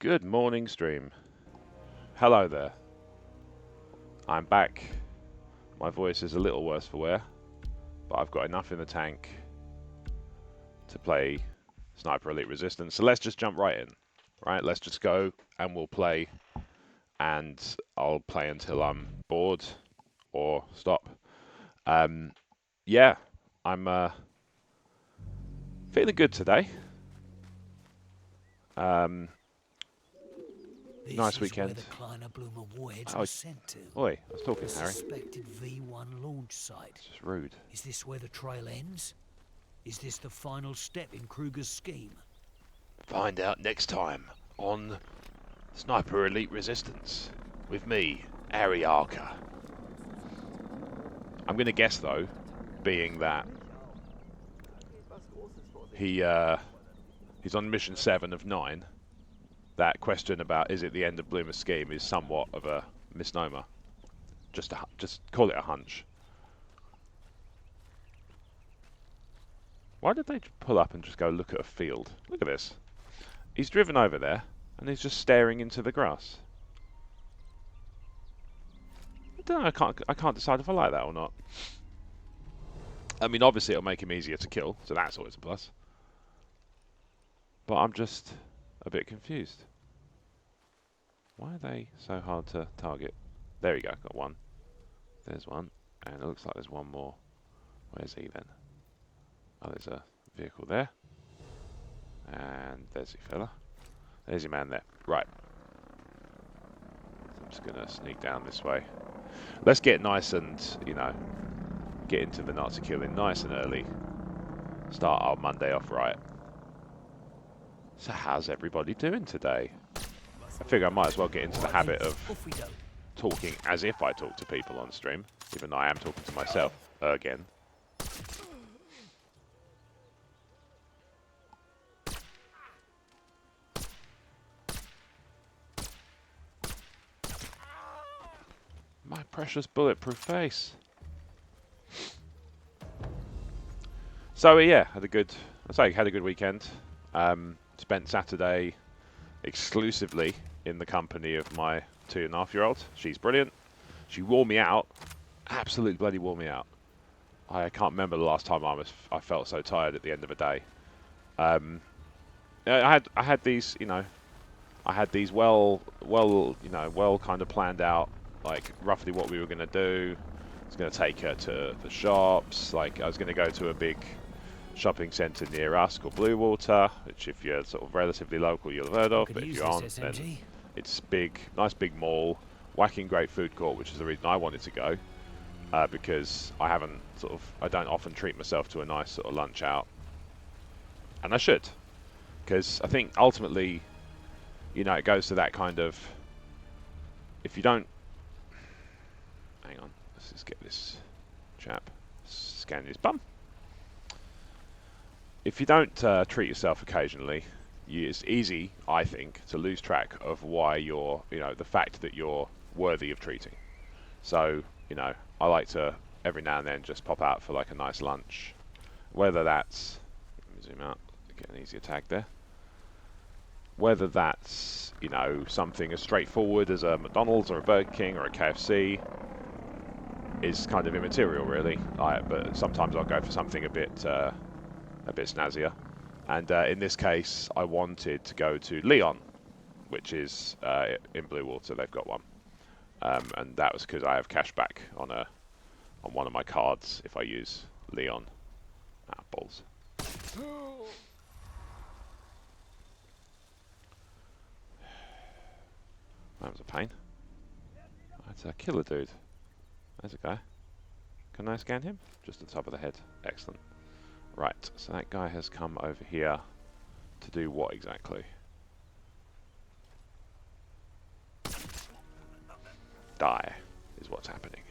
Good morning, stream. Hello there. I'm back. My voice is a little worse for wear, but I've got enough in the tank to play Sniper Elite Resistance. So let's just jump right in. Right, let's just go and we'll play, and I'll play until I'm bored or stop. Yeah, I'm feeling good today. Nice weekend. Oh, oi, I was talking, Harry. Suspected V1 launch site. It's just rude. Is this where the trail ends? Is this the final step in Kruger's scheme? Find out next time on Sniper Elite Resistance with me, Harry Arker. I'm going to guess, though, being that he's on mission 7 of 9, that question about is it the end of Bloomer's scheme is somewhat of a misnomer. Just call it a hunch. Why did they pull up and just go look at a field? Look at this. He's driven over there and he's just staring into the grass. I don't know, I can't decide if I like that or not. I mean, obviously it'll make him easier to kill, so that's always a plus. But I'm just a bit confused. Why are they so hard to target? There we go, got one. There's one, and it looks like there's one more. Where's he then? Oh, there's a vehicle there. And there's your fella. There's your man there. Right. I'm just going to sneak down this way. Let's get nice and, you know, get into the Nazi killing nice and early. Start our Monday off right. So how's everybody doing today? I figure I might as well get into the habit of talking as if I talk to people on stream, even though I am talking to myself again. My precious bulletproof face. So yeah, had a good weekend. Spent Saturday exclusively in the company of my 2.5-year-old. She's brilliant. She wore me out. Absolutely bloody wore me out. I can't remember the last time I felt so tired at the end of a day. I had these, you know, well kind of planned out, like roughly what we were going to do. I was going to take her to the shops. Like I was going to go to a big shopping centre near us called Bluewater, which if you're sort of relatively local you'll have heard of, but if you aren't, then it's big, nice big mall, whacking great food court, which is the reason I wanted to go, because I don't often treat myself to a nice sort of lunch out, and I should, because I think ultimately, you know, it goes to that kind of, if you don't, hang on, let's just get this chap scanning his bum. If you don't treat yourself occasionally, it's easy, I think, to lose track of why you're, you know, the fact that you're worthy of treating. So, you know, I like to every now and then just pop out for like a nice lunch. Whether that's, let me zoom out, get an easier tag there. Whether that's, you know, something as straightforward as a McDonald's or a Burger King or a KFC is kind of immaterial, really. But sometimes I'll go for something a bit snazzier, and in this case I wanted to go to Leon, which is in Bluewater. They've got one, and that was because I have cash back on one of my cards if I use Leon. Balls. That was a pain. That's a killer dude. There's a guy. Can I scan him? Just the top of the head. Excellent. Right, so that guy has come over here to do what exactly? Die is what's happening.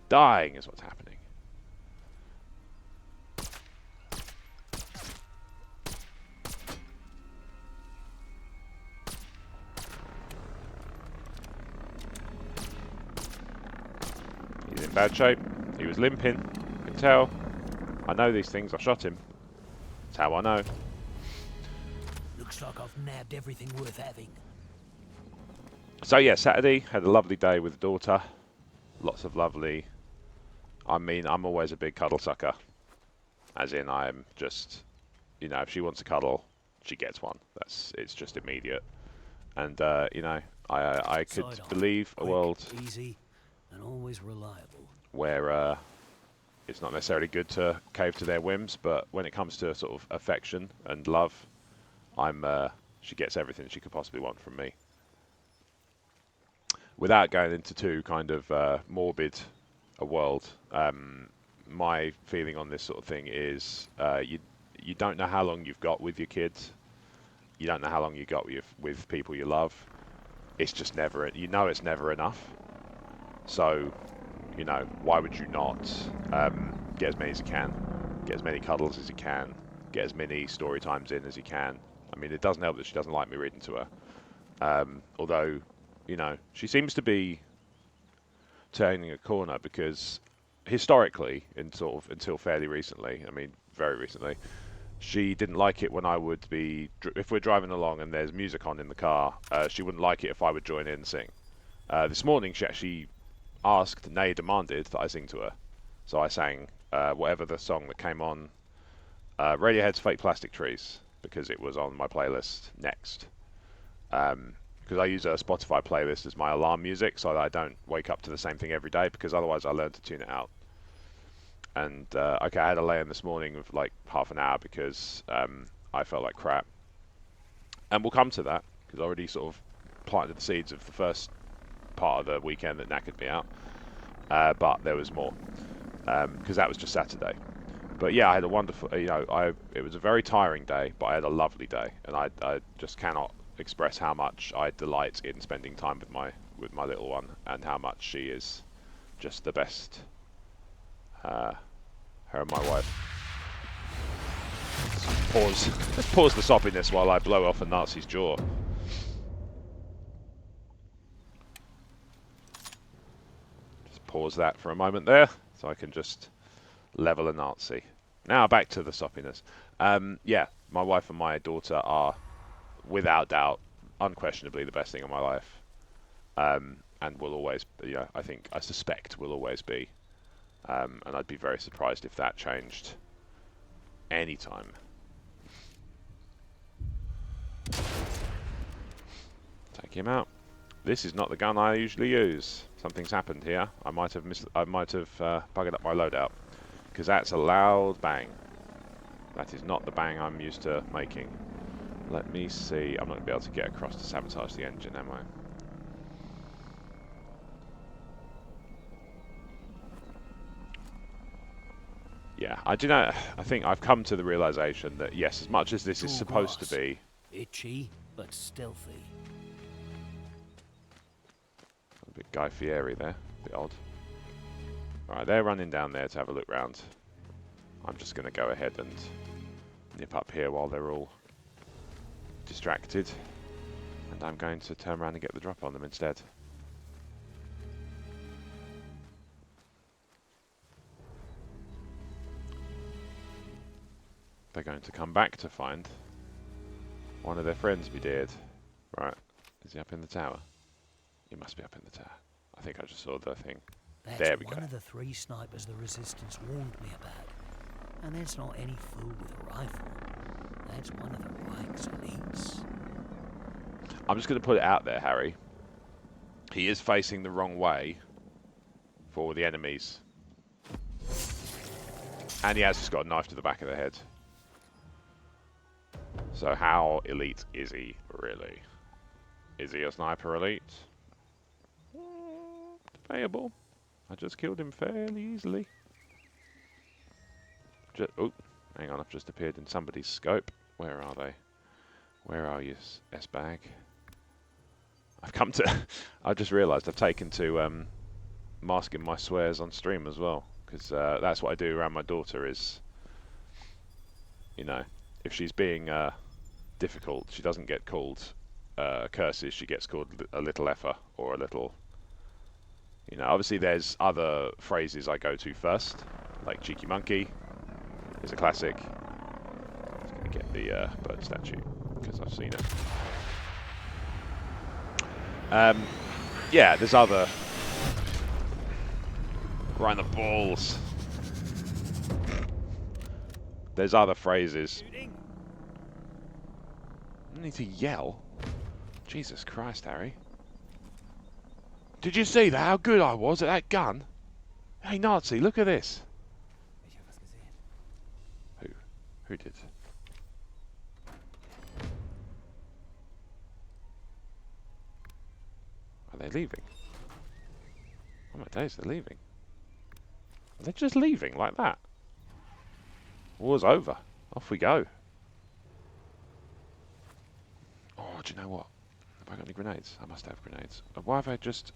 Dying is what's happening. He's in bad shape. He was limping. You can tell. I know these things, I shot him. That's how I know. Looks like I've nabbed everything worth having. So yeah, Saturday had a lovely day with the daughter. Lots of lovely. I mean, I'm always a big cuddle sucker. As in, I'm just, if she wants a cuddle, she gets one. It's just immediate. And I could Side eye. believe a Quick, world easy, and always reliable. where it's not necessarily good to cave to their whims, but when it comes to sort of affection and love, she gets everything she could possibly want from me. Without going into too kind of morbid a world, my feeling on this sort of thing is you don't know how long you've got with your kids. You don't know how long you got with people you love. It's just never, it's never enough. So, why would you not get as many as you can, get as many cuddles as you can, get as many story times in as you can. I mean, it doesn't help that she doesn't like me reading to her. Although, she seems to be turning a corner because historically, in sort of until fairly recently, I mean, very recently, she didn't like it when I would be, if we're driving along and there's music on in the car, she wouldn't like it if I would join in and sing. This morning, she actually asked, nay, demanded that I sing to her. So I sang whatever the song that came on, Radiohead's Fake Plastic Trees, because it was on my playlist next. Because I use a Spotify playlist as my alarm music so that I don't wake up to the same thing every day, because otherwise I learn to tune it out. And okay, I had a lay-in this morning of like half an hour because I felt like crap. And we'll come to that, because I already sort of planted the seeds of the first part of the weekend that knackered me out. But there was more, because that was just Saturday. But yeah, I had a wonderful, it was a very tiring day, but I had a lovely day, and I just cannot express how much I delight in spending time with my little one, and how much she is just the best. Her and my wife. Let's pause the soppiness while I blow off a Nazi's jaw. Just pause that for a moment there, so I can just level a Nazi. Now back to the soppiness. Yeah, my wife and my daughter are, without doubt, unquestionably the best thing in my life. And will always, I suspect will always be. And I'd be very surprised if that changed any time. Take him out. This is not the gun I usually use. Something's happened here. I might have buggered up my loadout, because that's a loud bang. That is not the bang I'm used to making. Let me see. I'm not going to be able to get across to sabotage the engine, am I? Yeah, I think I've come to the realization that yes, as much as this is supposed to be itchy but stealthy. A bit Guy Fieri there, a bit odd. Alright, they're running down there to have a look round. I'm just going to go ahead and nip up here while they're all distracted, and I'm going to turn around and get the drop on them instead. They're going to come back to find one of their friends be dead. Right, is he up in the tower? He must be up in the tower. I think I just saw the thing. That's there we one go. of the 3 snipers the Resistance warned me about. And that's not any fool with a rifle. That's one of the Reich's elites. I'm just going to put it out there, Harry. He is facing the wrong way for the enemies. And he has just got a knife to the back of the head. So how elite is he, really? Is he a sniper elite? Debatable. I just killed him fairly easily. Oh, hang on, I've just appeared in somebody's scope. Where are they? Where are you, S-Bag? I've just realised I've taken to masking my swears on stream as well. Because that's what I do around my daughter is, if she's being difficult, she doesn't get called curses, she gets called a little effer or a little, obviously there's other phrases I go to first, like cheeky monkey is a classic. I'm just going to get the bird statue because I've seen it. Yeah, there's other... Right in the balls. There's other phrases. I need to yell. Jesus Christ, Harry. Did you see that? How good I was at that gun? Hey, Nazi, look at this. Who? Who did? Are they leaving? Oh my days, they're leaving. Are they just leaving like that? War's over. Off we go. Oh, do you know what? Have I got any grenades? I must have grenades. Why have I just...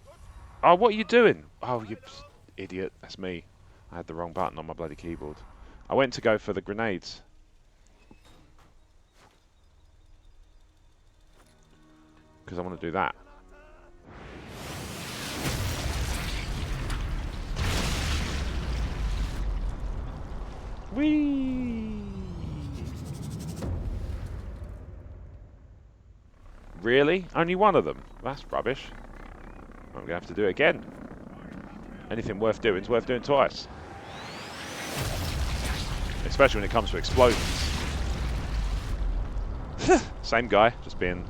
Oh, what are you doing? Oh, you idiot. That's me. I had the wrong button on my bloody keyboard. I went to go for the grenades. Because I want to do that. Whee! Really? Only one of them? That's rubbish. I'm going to have to do it again. Anything worth doing is worth doing twice. Especially when it comes to explosions. Same guy, just being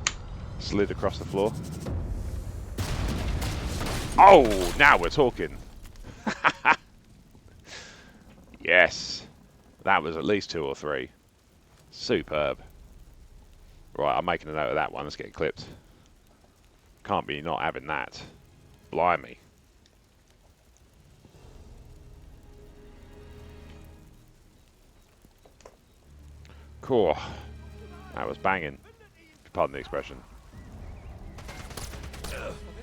slid across the floor. Oh, now we're talking. Yes. That was at least 2 or 3. Superb. Right, I'm making a note of that one. Let's get it clipped. Can't be not having that. Blimey. Cool. That was banging. Pardon the expression.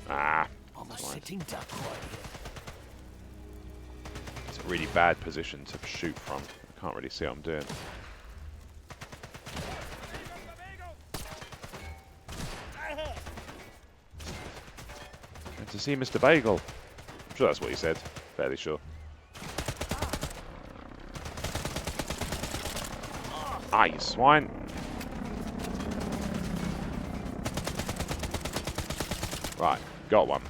Ah. I'm a sitting duck right here. It's a really bad position to shoot from. I can't really see what I'm doing. And to see Mr. Bagel. I'm sure that's what he said. Fairly sure. Ah, you swine. Right, got one.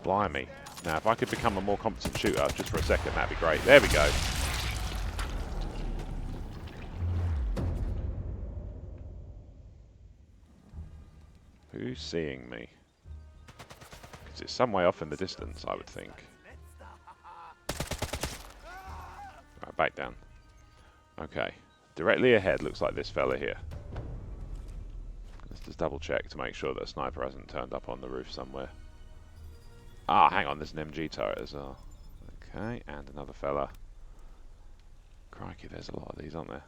Blimey. Now, if I could become a more competent shooter just for a second, that'd be great. There we go. Who's seeing me? Because it's some way off in the distance, I would think. Right, back down. Okay. Directly ahead looks like this fella here. Let's just double check to make sure that a sniper hasn't turned up on the roof somewhere. Ah, hang on, there's an MG turret as well. Okay, and another fella. Crikey, there's a lot of these, aren't there?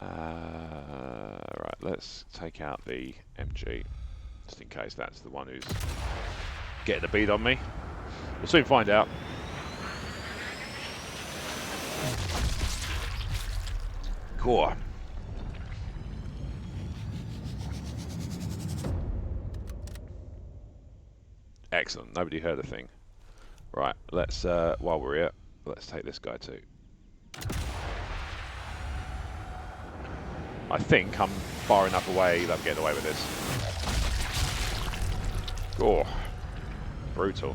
Right, let's take out the MG, just in case that's the one who's getting a bead on me. We'll soon find out. Cool. Excellent. Nobody heard a thing. Right. Let's while we're here, let's take this guy too. I think I'm far enough away that I'm getting away with this. Oh, brutal.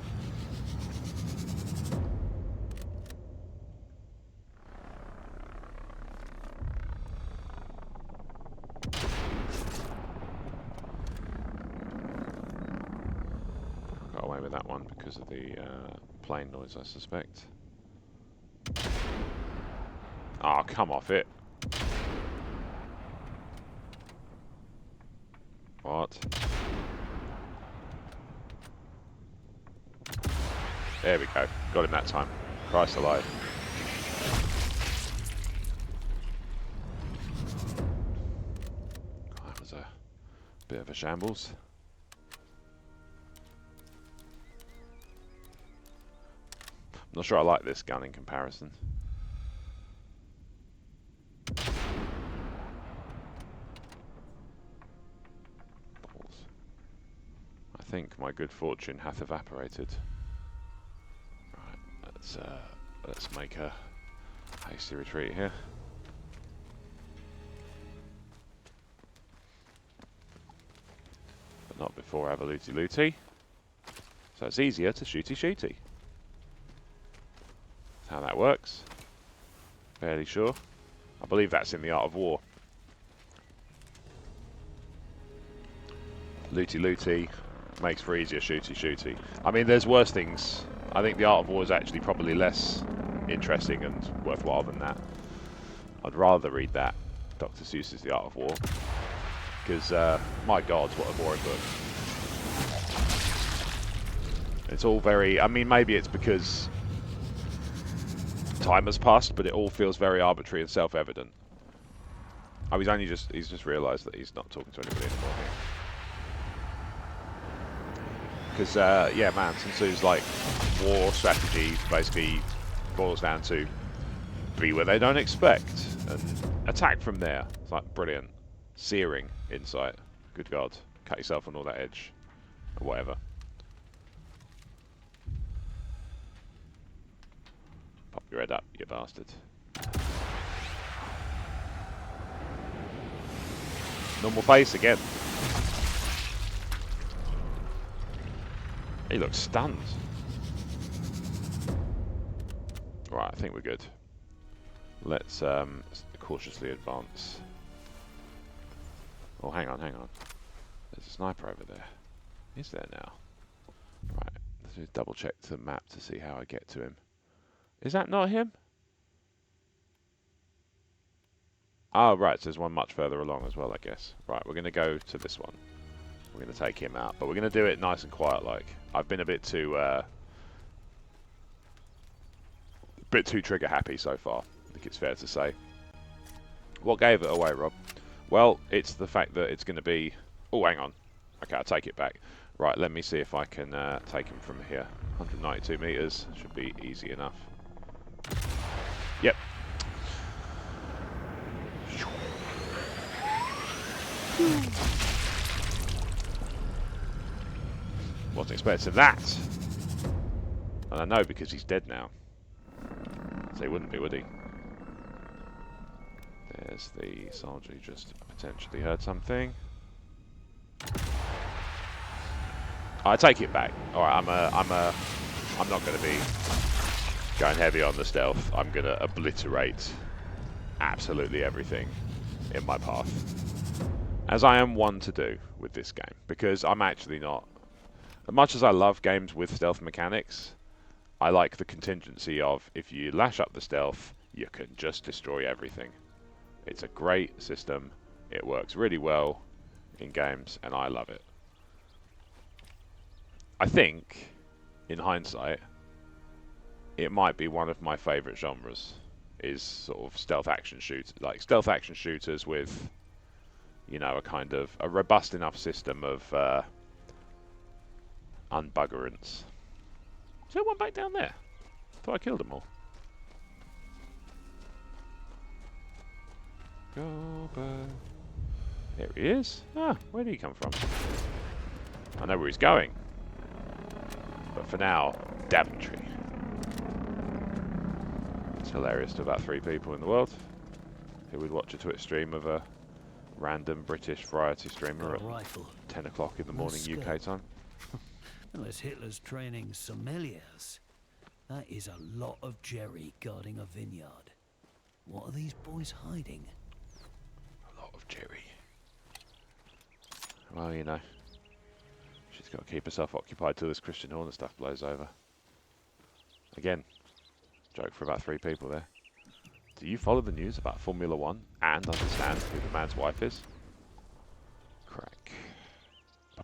Got away with that one because of the plane noise, I suspect. Ah, oh, come off it. What? There we go. Got him that time. Christ alive. God, that was a bit of a shambles. I'm not sure I like this gun in comparison. I think my good fortune hath evaporated. Right, let's make a hasty retreat here. Not before I have a looty looty. So it's easier to shooty shooty. That's how that works. Fairly sure. I believe that's in the Art of War. Looty looty makes for easier shooty shooty. I mean, there's worse things. I think the Art of War is actually probably less interesting and worthwhile than that. I'd rather read that, Dr. Seuss's The Art of War, because my God, what a boring book. It's all very, I mean, maybe it's because time has passed, but it all feels very arbitrary and self-evident. Oh, he's just realised that he's not talking to anybody anymore here. Because, yeah, man, Sun Tzu's like, war strategy basically boils down to be where they don't expect and attack from there. It's like brilliant. Searing insight. Good God. Cut yourself on all that edge. Or whatever. Pop your head up, you bastard. Normal face again. He looks stunned. Right, I think we're good. Let's cautiously advance. Oh, hang on. There's a sniper over there. Is there now? Right, let's just double check the map to see how I get to him. Is that not him? Oh, right, so there's one much further along as well, I guess. Right, we're going to go to this one. We're going to take him out, but we're going to do it nice and quiet like. I've been a bit too trigger happy so far, I think it's fair to say. What gave it away, Rob? Well, it's the fact that it's going to be... Oh, hang on. Okay, I'll take it back. Right, let me see if I can take him from here. 192 meters should be easy enough. Yep. Wasn't expecting that. And I know because he's dead now. So he wouldn't be, would he? There's the soldier who just potentially heard something. I take it back. Alright, I'm not going to be going heavy on the stealth. I'm going to obliterate absolutely everything in my path. As I am one to do with this game. Because I'm actually not... As much as I love games with stealth mechanics, I like the contingency of if you lash up the stealth, you can just destroy everything. It's a great system. It works really well in games, and I love it. I think, in hindsight, it might be one of my favourite genres, is sort of stealth action shooters, like stealth action shooters with, you know, a kind of a robust enough system of unbuggerance. Is there one back down there? Thought I killed them all. Go back. There he is. Ah, where did he come from? I know where he's going. But for now, Daventry. It's hilarious to about 3 people in the world who would watch a Twitch stream of a random British variety streamer at 10 o'clock in the morning UK time. Unless Hitler's training sommeliers. That is a lot of Jerry guarding a vineyard. What are these boys hiding? A lot of Jerry. Well, you know. She's got to keep herself occupied till this Christian Horner stuff blows over. Again, joke for about 3 people there. Do you follow the news about Formula 1 and understand who the man's wife is? Crack.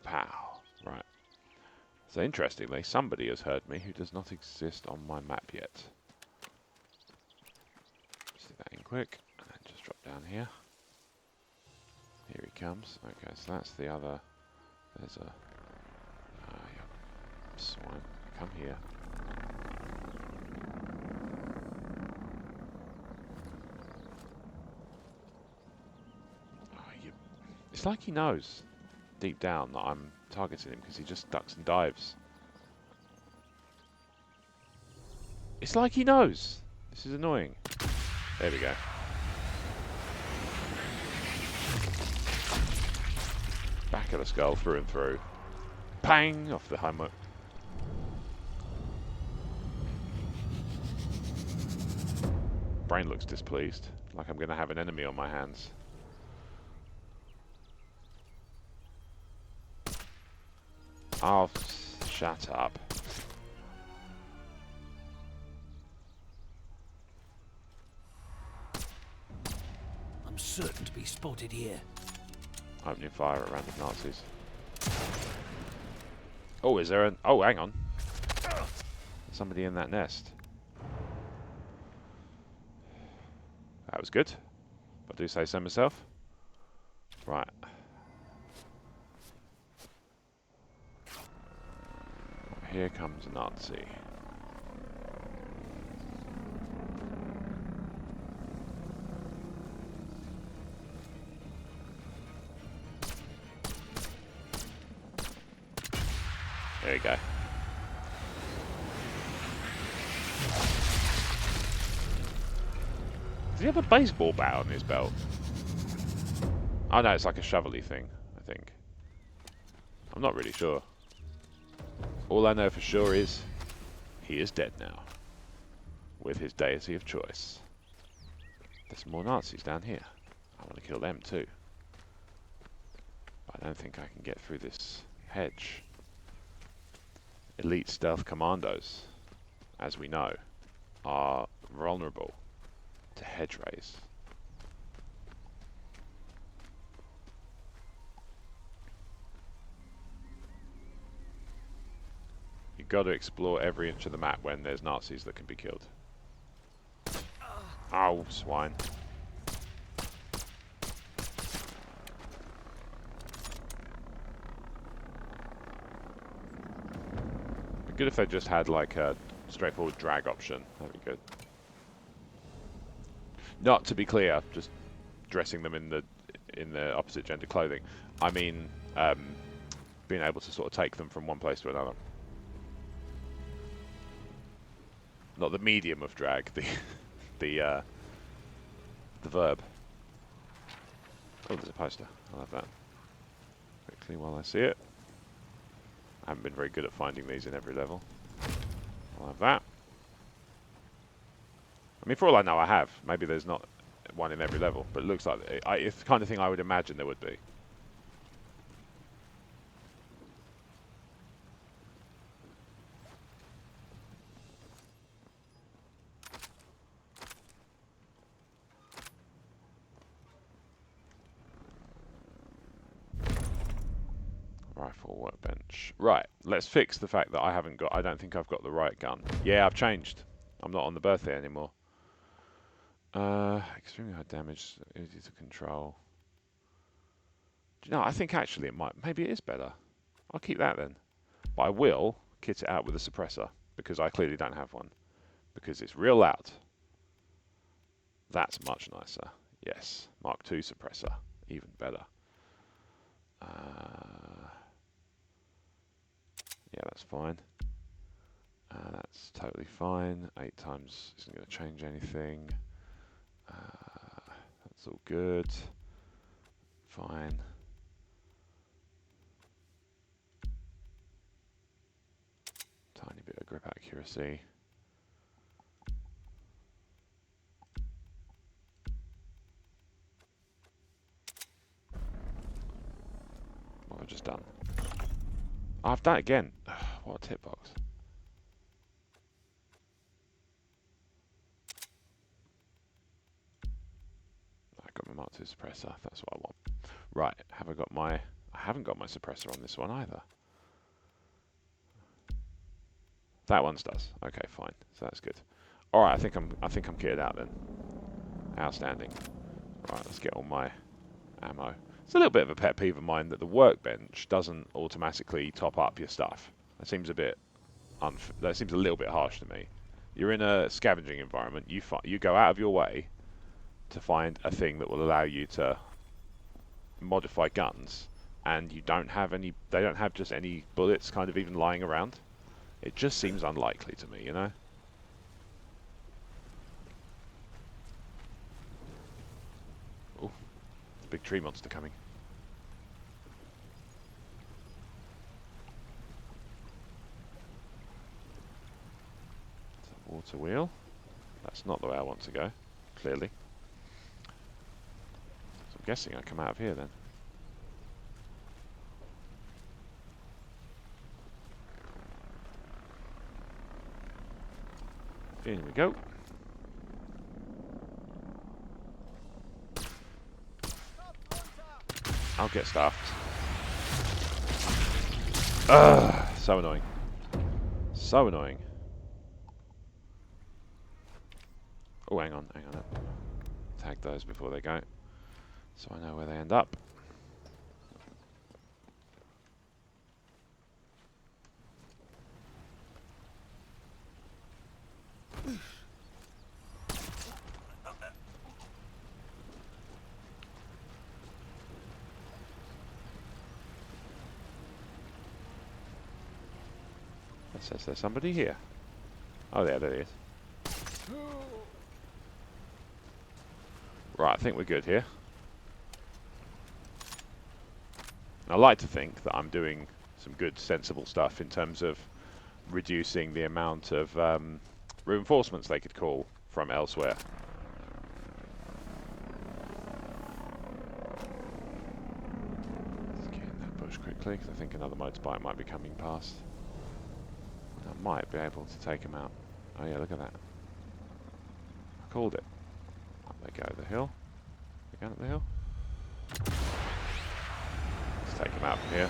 Pow. Right. So interestingly, somebody has heard me who does not exist on my map yet. Stick that in quick, and then just drop down here. Here he comes. Okay, so that's the other... There's a... yeah. Swine. Come here. It's like he knows deep down that I'm targeting him because he just ducks and dives. It's like he knows. This is annoying. There we go. Back back of the skull through and through. Pang! Off the helmet. Brain looks displeased, like I'm going to have an enemy on my hands. Oh, shut up. I'm certain to be spotted here. Opening fire at random Nazis. Oh, is there an... Oh, hang on. Somebody in that nest. That was good. I do say so myself. Right. Here comes a Nazi. There you go. Does he have a baseball bat on his belt? Oh no, it's like a shovel-y thing, I think. I'm not really sure. All I know for sure is he is dead now. With his deity of choice. There's more Nazis down here. I want to kill them too. But I don't think I can get through this hedge. Elite stealth commandos, as we know, are vulnerable to hedge rays. You've got to explore every inch of the map when there's Nazis that can be killed. Oh, swine. It'd be good if they just had like a straightforward drag option. That'd be good. Not to be clear, just dressing them in the opposite gender clothing. I mean, being able to sort of take them from one place to another. Not the medium of drag, the verb. Oh, there's a poster. I'll have that quickly while I see it. I haven't been very good at finding these in every level. I'll have that. I mean, for all I know, I have. Maybe there's not one in every level, but it looks like it's the kind of thing I would imagine there would be. Rifle workbench. Right, let's fix the fact that I don't think I've got the right gun. Yeah, I've changed. I'm not on the birthday anymore. Extremely high damage, easy to control. Do you know, I think actually maybe it is better. I'll keep that then. But I will kit it out with a suppressor, because I clearly don't have one. Because it's real loud. That's much nicer. Yes, Mark II suppressor, even better. Yeah, that's fine. That's totally fine. 8 times isn't going to change anything. That's all good. Fine. Tiny bit of grip accuracy. What have I just done? Oh, I've done it again. What a tip box. I got my Mark II suppressor. That's what I want. Right. Have I got my? I haven't got my suppressor on this one either. That one's does. Okay, fine. So that's good. All right. I think I'm kitted out then. Outstanding. Right. Let's get all my ammo. It's a little bit of a pet peeve of mine that the workbench doesn't automatically top up your stuff. That seems a bit that seems a little bit harsh to me. You're in a scavenging environment. You go out of your way to find a thing that will allow you to modify guns, and you don't have any. They don't have just any bullets, kind of even lying around. It just seems unlikely to me, you know. Oh, big tree monster coming. Water wheel. That's not the way I want to go, clearly. So I'm guessing I come out of here then. In we go. I'll get stuffed. Ugh, so annoying. So annoying. Oh, hang on. Tag those before they go, so I know where they end up. It says there's somebody here. Oh, there he is. Right, I think we're good here. I like to think that I'm doing some good, sensible stuff in terms of reducing the amount of reinforcements they could call from elsewhere. Let's get in that bush quickly, because I think another motorbike might be coming past. I might be able to take him out. Oh yeah, look at that. I called it. Up they go, the hill. They're going up the hill. Let's take him out from here.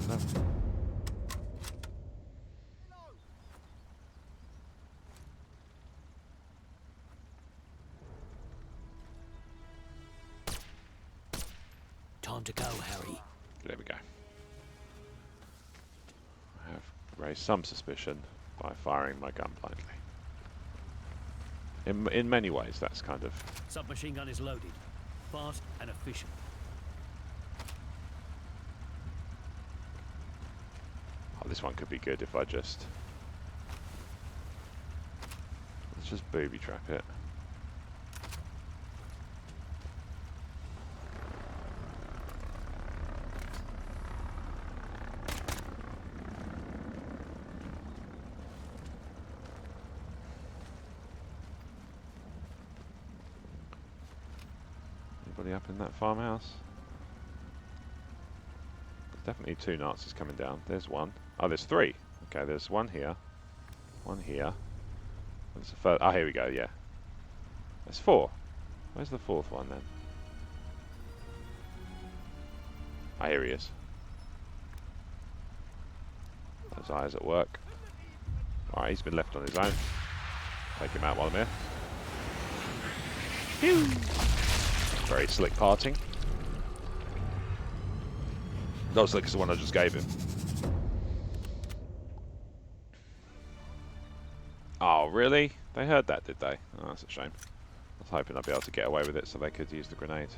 No. Time to go, Harry. There we go. I have raised some suspicion by firing my gun blindly. In many ways, that's kind of... Submachine gun is loaded. Fast and efficient. Oh, this one could be good if I just... Let's just booby trap it. Anybody up in that farmhouse? There's definitely two Nazis coming down. There's one. Oh, there's three. Okay, there's one here. One here. There's a third. Oh, here we go, yeah. There's four. Where's the fourth one then? Ah, here he is. Those eyes at work. Alright, he's been left on his own. Take him out while I'm here. Phew. Very slick parting. Not slick as the one I just gave him. Oh, really? They heard that, did they? Oh, that's a shame. I was hoping I'd be able to get away with it so they could use the grenade.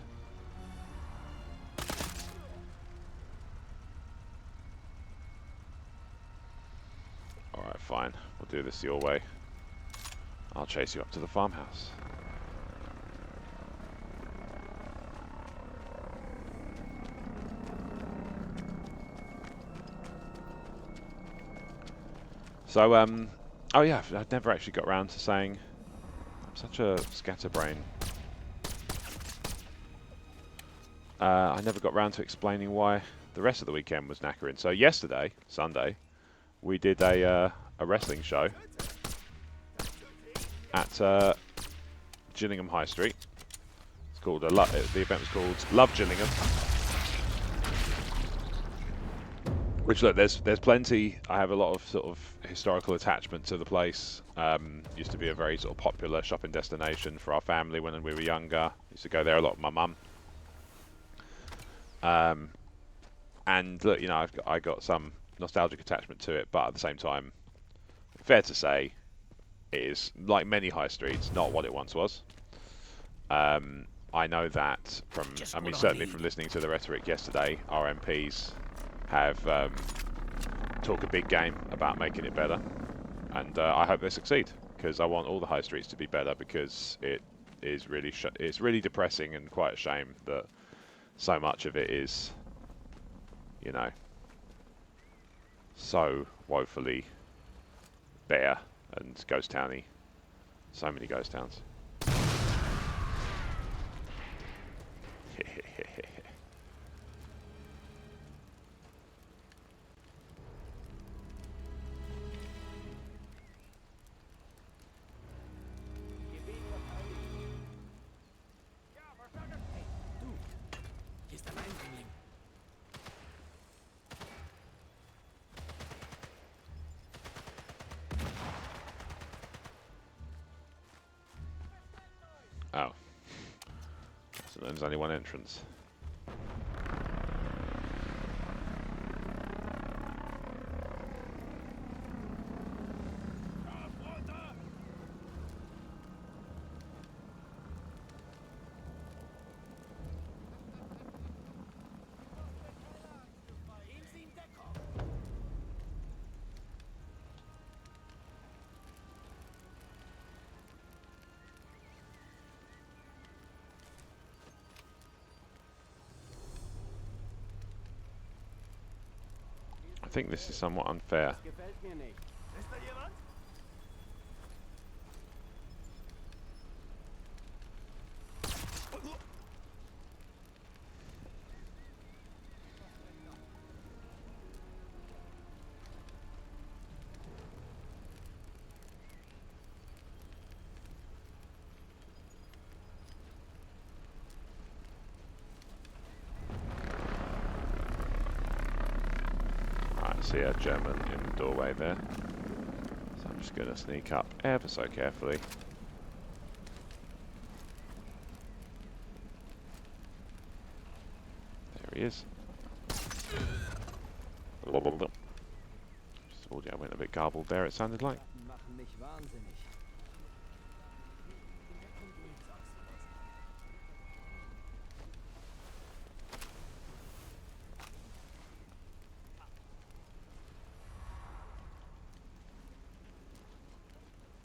Alright, fine. We'll do this your way. I'll chase you up to the farmhouse. So, oh yeah, I've never actually got around to saying I'm such a scatterbrain. I never got around to explaining why the rest of the weekend was knackering. So yesterday, Sunday, we did a wrestling show at Gillingham High Street. It's called the event was called Love Gillingham. Which, look, there's plenty. I have a lot of sort of historical attachment to the place. Used to be a very sort of popular shopping destination for our family when we were younger. Used to go there a lot with my mum. And look, you know, I got some nostalgic attachment to it, but at the same time, fair to say, it is, like many high streets, not what it once was. I know that from, I mean, certainly from listening to the rhetoric yesterday, our MPs have talk a big game about making it better, and I hope they succeed, because I want all the high streets to be better, because it is really it's really depressing and quite a shame that so much of it is you know, so woefully bare and ghost towny. So many ghost towns. Oh. So there's only one entrance. I think this is somewhat unfair. I see a German in the doorway there. So I'm just going to sneak up ever so carefully. There he is. Just audio went a bit garbled there, it sounded like.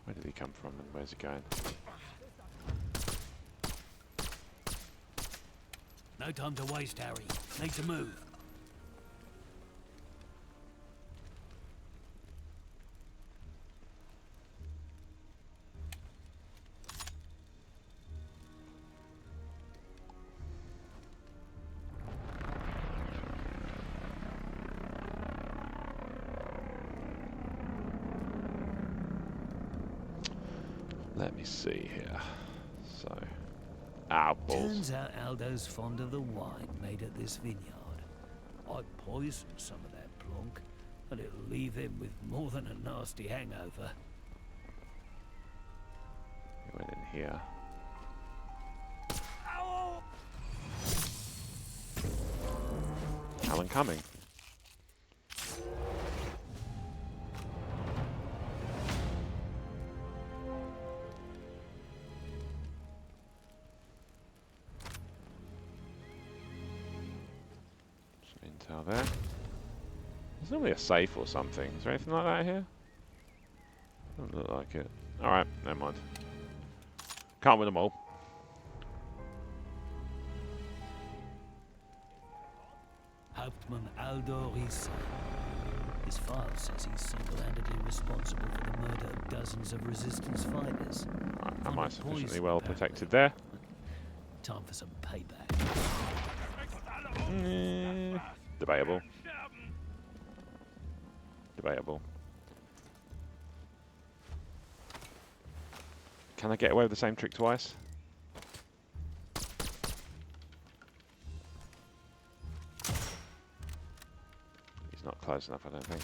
Where did he come from and where's he going? No time to waste, Harry. Need to move. Let me see here. So, ow, balls. Turns out Aldo's fond of the wine made at this vineyard. I'd poison some of that plonk, and it'll leave him with more than a nasty hangover. We went in here. Alan Cumming. Intel there. There's normally a safe or something. Is there anything like that here? Doesn't look like it. Alright, never mind. Can't win them all. Hauptmann Aldo Risa. His file says he's single-handedly responsible for the murder of dozens of resistance fighters. Right, am I sufficiently well protected there? Time for some payback. Debatable. Debatable. Can I get away with the same trick twice? He's not close enough, I don't think.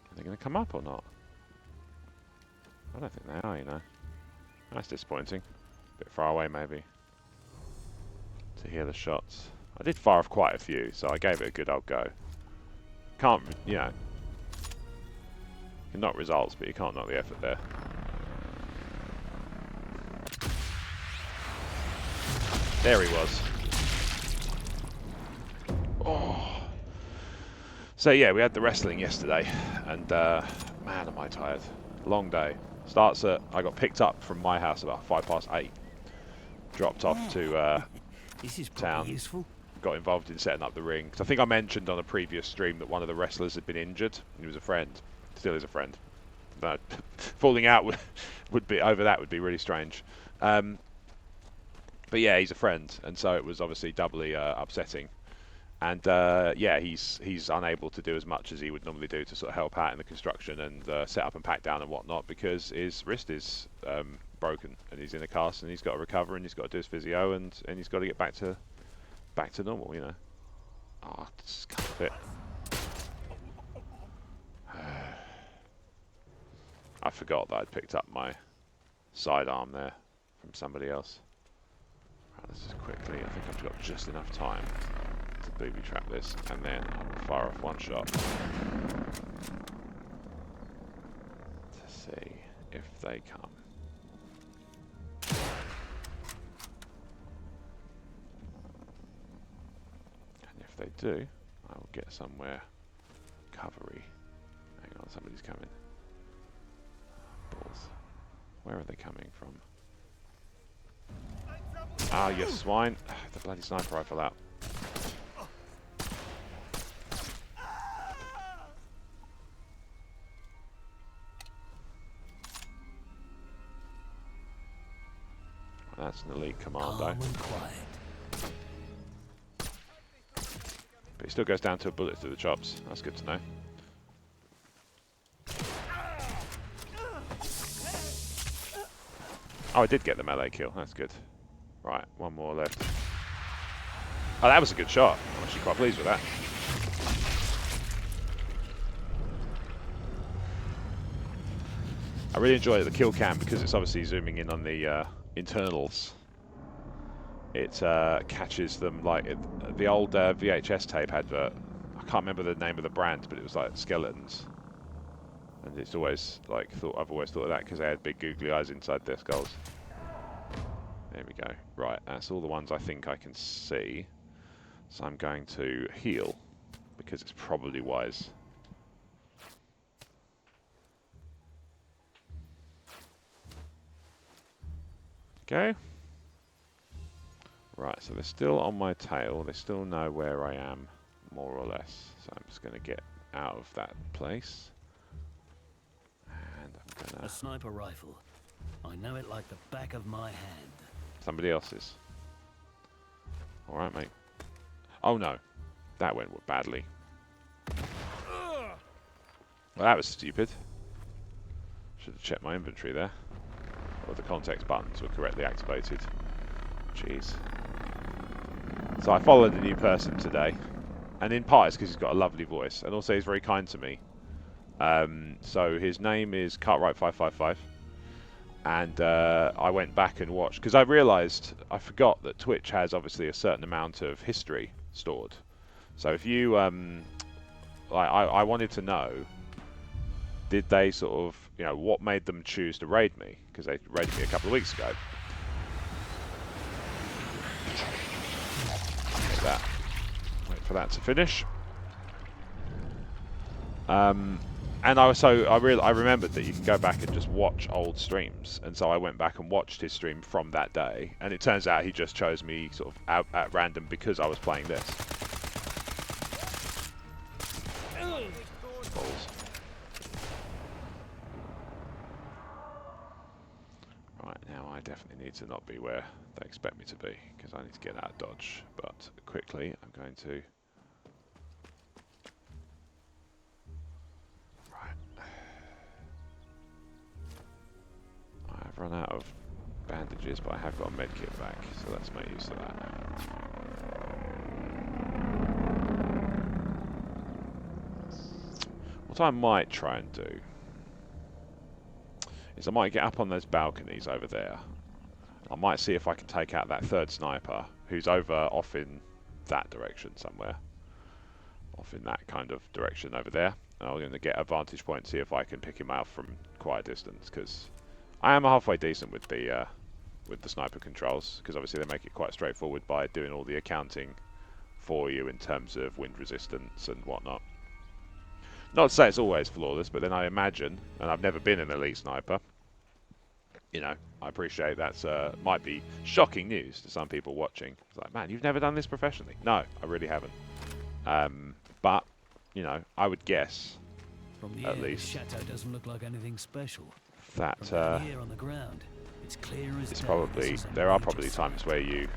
Are they going to come up or not? I don't think they are, you know. That's disappointing. A bit far away, maybe. To hear the shots. I did fire off quite a few, so I gave it a good old go. Can't, you know. You can knock results, but you can't knock the effort there. There he was. Oh. So yeah, we had the wrestling yesterday, and man, am I tired. Long day. Starts at, I got picked up from my house about 8:05. Dropped off to This is town. probably useful. Got involved in setting up the ring. 'Cause I think I mentioned on a previous stream that one of the wrestlers had been injured. And he was a friend. Still is a friend. No, falling out would be over that would be really strange. But yeah, he's a friend, and so it was obviously doubly upsetting. And yeah, he's unable to do as much as he would normally do to sort of help out in the construction and set up and pack down and whatnot because his wrist is broken and he's in a cast and he's got to recover and he's got to do his physio and he's got to get back to normal, you know. Oh, just can't fit. I forgot that I'd picked up my sidearm there from somebody else. Right, let's just quickly, I think I've got just enough time to booby trap this and then I'll fire off one shot to see if they come. And if they do, I will get somewhere covery. Hang on, somebody's coming. Balls. Where are they coming from? Ah, you swine. The bloody sniper rifle out. That's an elite commando. Calm and quiet. But he still goes down to a bullet through the chops. That's good to know. Oh, I did get the melee kill. That's good. Right, one more left. Oh, that was a good shot. I'm actually quite pleased with that. I really enjoy the kill cam because it's obviously zooming in on the internals. It catches them like the old VHS tape advert. I can't remember the name of the brand, but it was like skeletons. And it's always like I've always thought of that because they had big googly eyes inside their skulls. There we go. Right, that's all the ones I think I can see. So I'm going to heal because it's probably wise. Okay. Right, so they're still on my tail. They still know where I am, more or less. So I'm just going to get out of that place. And I'm going to... A sniper rifle. I know it like the back of my hand. Somebody else's. Alright, mate. Oh no. That went badly. Well, that was stupid. Should have checked my inventory there. Or the context buttons were correctly activated. Jeez. So I followed a new person today. And in part it's because he's got a lovely voice. And also he's very kind to me. So his name is Cartwright555. And I went back and watched. Because I realised, I forgot that Twitch has obviously a certain amount of history stored. So if you... I wanted to know, did they sort of... You know, what made them choose to raid me? Because they raided me a couple of weeks ago. Like that. Wait for that to finish. And I remembered that you can go back and just watch old streams, and so I went back and watched his stream from that day, and it turns out he just chose me sort of out at random because I was playing this. Balls. Right, now I definitely need to not be where they expect me to be, because I need to get out of dodge, but quickly I'm going to... I've run out of bandages, but I have got a med kit back, so let's make use of that. What I might try and do is I might get up on those balconies over there. I might see if I can take out that third sniper, who's over off in that direction somewhere. Off in that kind of direction over there. And I'm going to get a vantage point, see if I can pick him out from quite a distance, because I am halfway decent with the sniper controls, because obviously they make it quite straightforward by doing all the accounting for you in terms of wind resistance and whatnot. Not to say it's always flawless, but then I imagine, and I've never been an elite sniper, you know, I appreciate that's might be shocking news to some people watching. It's like, man, you've never done this professionally. No, I really haven't. But, you know, I would guess, From the at air, least, this chateau doesn't look like anything special. that From down here on the ground, it's clear as it's day probably, this is a there are major probably site. times where you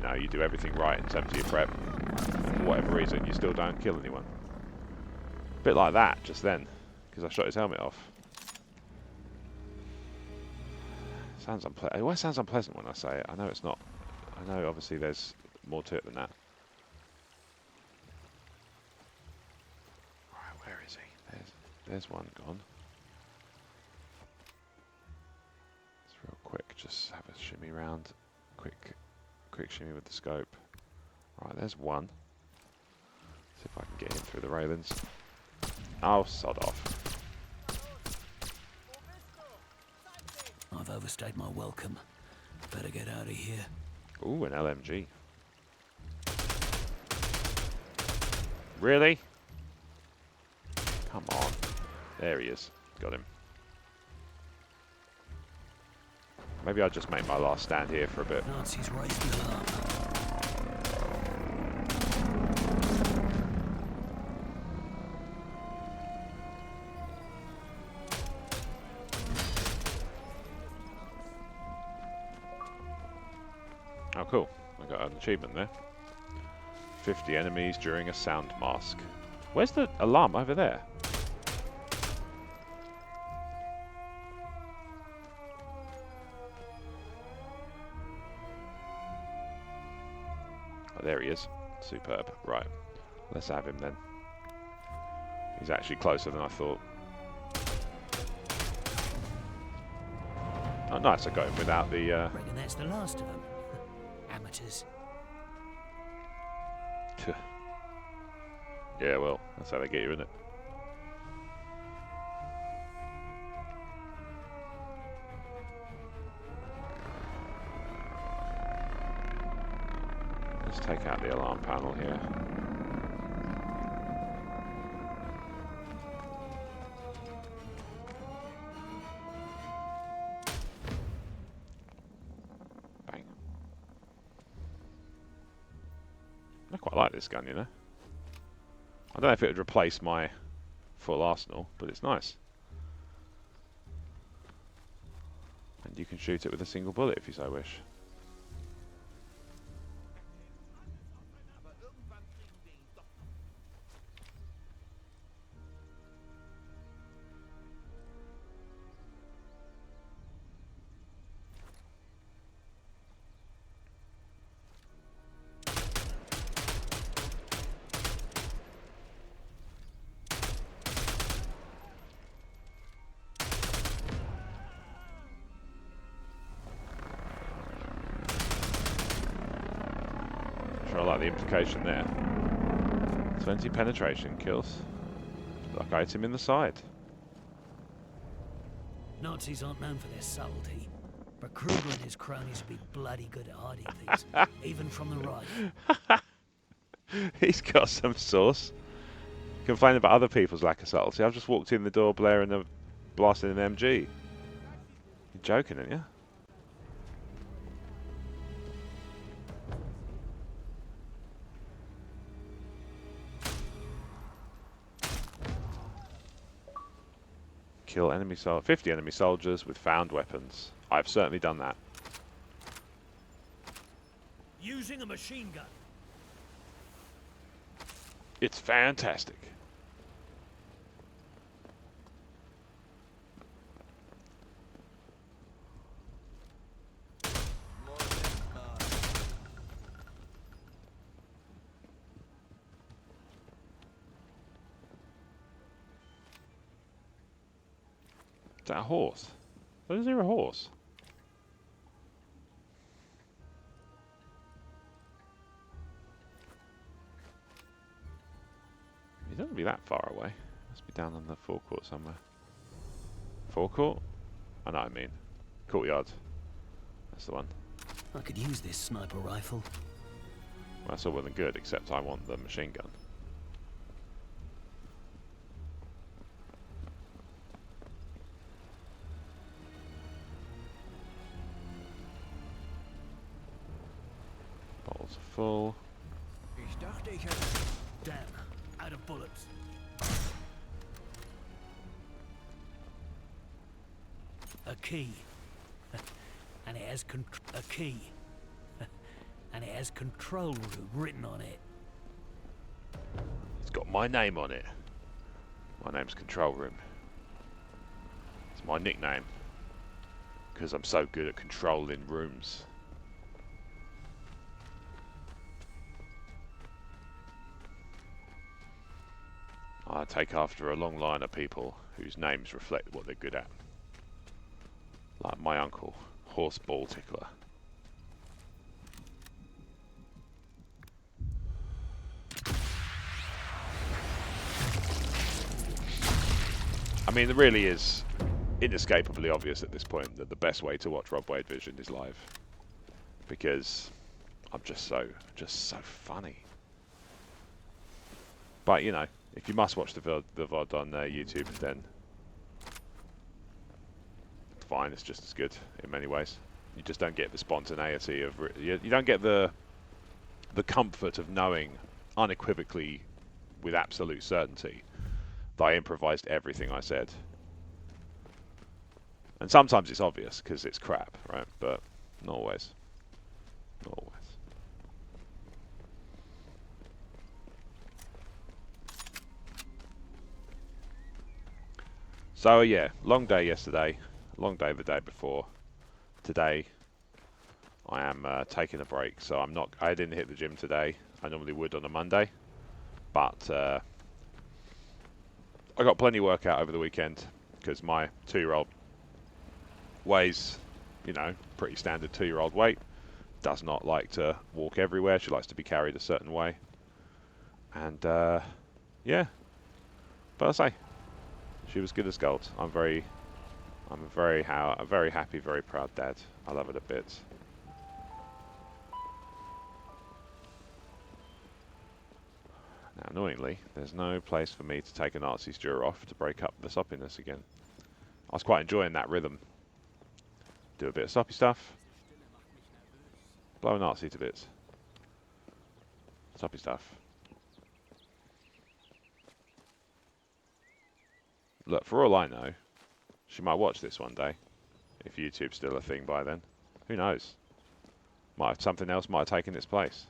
know, you do everything right in terms of your prep. For whatever reason, you still don't kill anyone. A bit like that just then, because I shot his helmet off. Sounds unpleasant. It always sounds unpleasant when I say it. I know it's not. I know obviously there's more to it than that. Alright, where is he? There's one gone. It's real quick. Just have a shimmy round. Quick shimmy with the scope. Right, there's one. See if I can get him through the railings. Oh, sod off. I've overstayed my welcome. Better get out of here. Ooh, an LMG. Really? Come on. There he is. Got him. Maybe I'll just make my last stand here for a bit. Nazis raised the alarm. Oh, cool. I got an achievement there. 50 enemies during a sound mask. Where's the alarm? Over there. Oh, there he is. Superb. Right. Let's have him then. He's actually closer than I thought. Oh, nice. I got him without the... Reckon that's the last of them. Amateurs. Yeah, well, that's how they get you, isn't it? Let's take out the alarm panel here. Bang. I quite like this gun, you know. I don't know if it would replace my full arsenal, but it's nice. And you can shoot it with a single bullet if you so wish. I like the implication there. 20 penetration kills. Like item in the side. Nazis aren't known for their subtlety, but Kruger and his cronies would be bloody good at hiding things, even from the right. He's got some sauce. Complaining about other people's lack of subtlety. I've just walked in the door blaring a blasting an MG. You're joking, aren't you? Kill enemy 50 enemy soldiers with found weapons. I've certainly done that. Using a machine gun. It's fantastic. Is that a horse? Why is there a horse? He doesn't be that far away. Must be down on the forecourt somewhere. Forecourt? I know what I mean. Courtyard. That's the one. I could use this sniper rifle. Well, that's all well and good, except I want the machine gun. full. Damn, out of bullets. A key. And it has a key. And it has control room written on it. It's got my name on it. My name's Control Room. It's my nickname. Because I'm so good at controlling rooms. I take after a long line of people whose names reflect what they're good at. Like my uncle, Horseball Tickler. I mean, it really is inescapably obvious at this point that the best way to watch Rob Wade Vision is live. Because I'm just so funny. But, you know, if you must watch the VOD on YouTube, then it's fine, it's just as good in many ways. You just don't get the spontaneity of... You don't get the comfort of knowing unequivocally, with absolute certainty, that I improvised everything I said. And sometimes it's obvious, because it's crap, right? But not always. Not always. So yeah, long day yesterday, long day the day before. Today, I am taking a break, so I didn't hit the gym today. I normally would on a Monday, but I got plenty of workout over the weekend because my 2-year-old weighs, you know, pretty standard 2-year-old weight. Does not like to walk everywhere. She likes to be carried a certain way. And yeah, but I say, she was good as gold. I'm a very happy, very proud dad. I love it a bit. Now, annoyingly, there's no place for me to take a Nazi stewer off to break up the soppiness again. I was quite enjoying that rhythm. Do a bit of soppy stuff. Blow a Nazi to bits. Soppy stuff. Look, for all I know, she might watch this one day. If YouTube's still a thing by then. Who knows? Something else might have taken its place.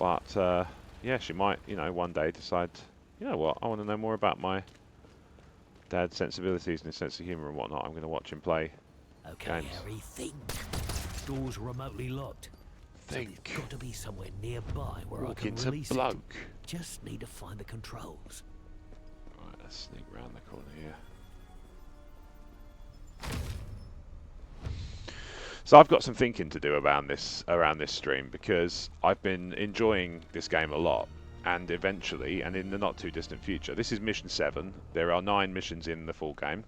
But, yeah, she might, you know, one day decide, you know what, I want to know more about my dad's sensibilities and his sense of humour and whatnot. I'm going to watch him play Okay, games. Harry, think. Door's remotely locked. Think. So it's got to be somewhere nearby where Walk I can into release bloke. it. Just need to find the controls. Right, let's sneak round the corner here. So I've got some thinking to do around this stream because I've been enjoying this game a lot, and eventually, and in the not too distant future, this is mission 7. There are 9 missions in the full game.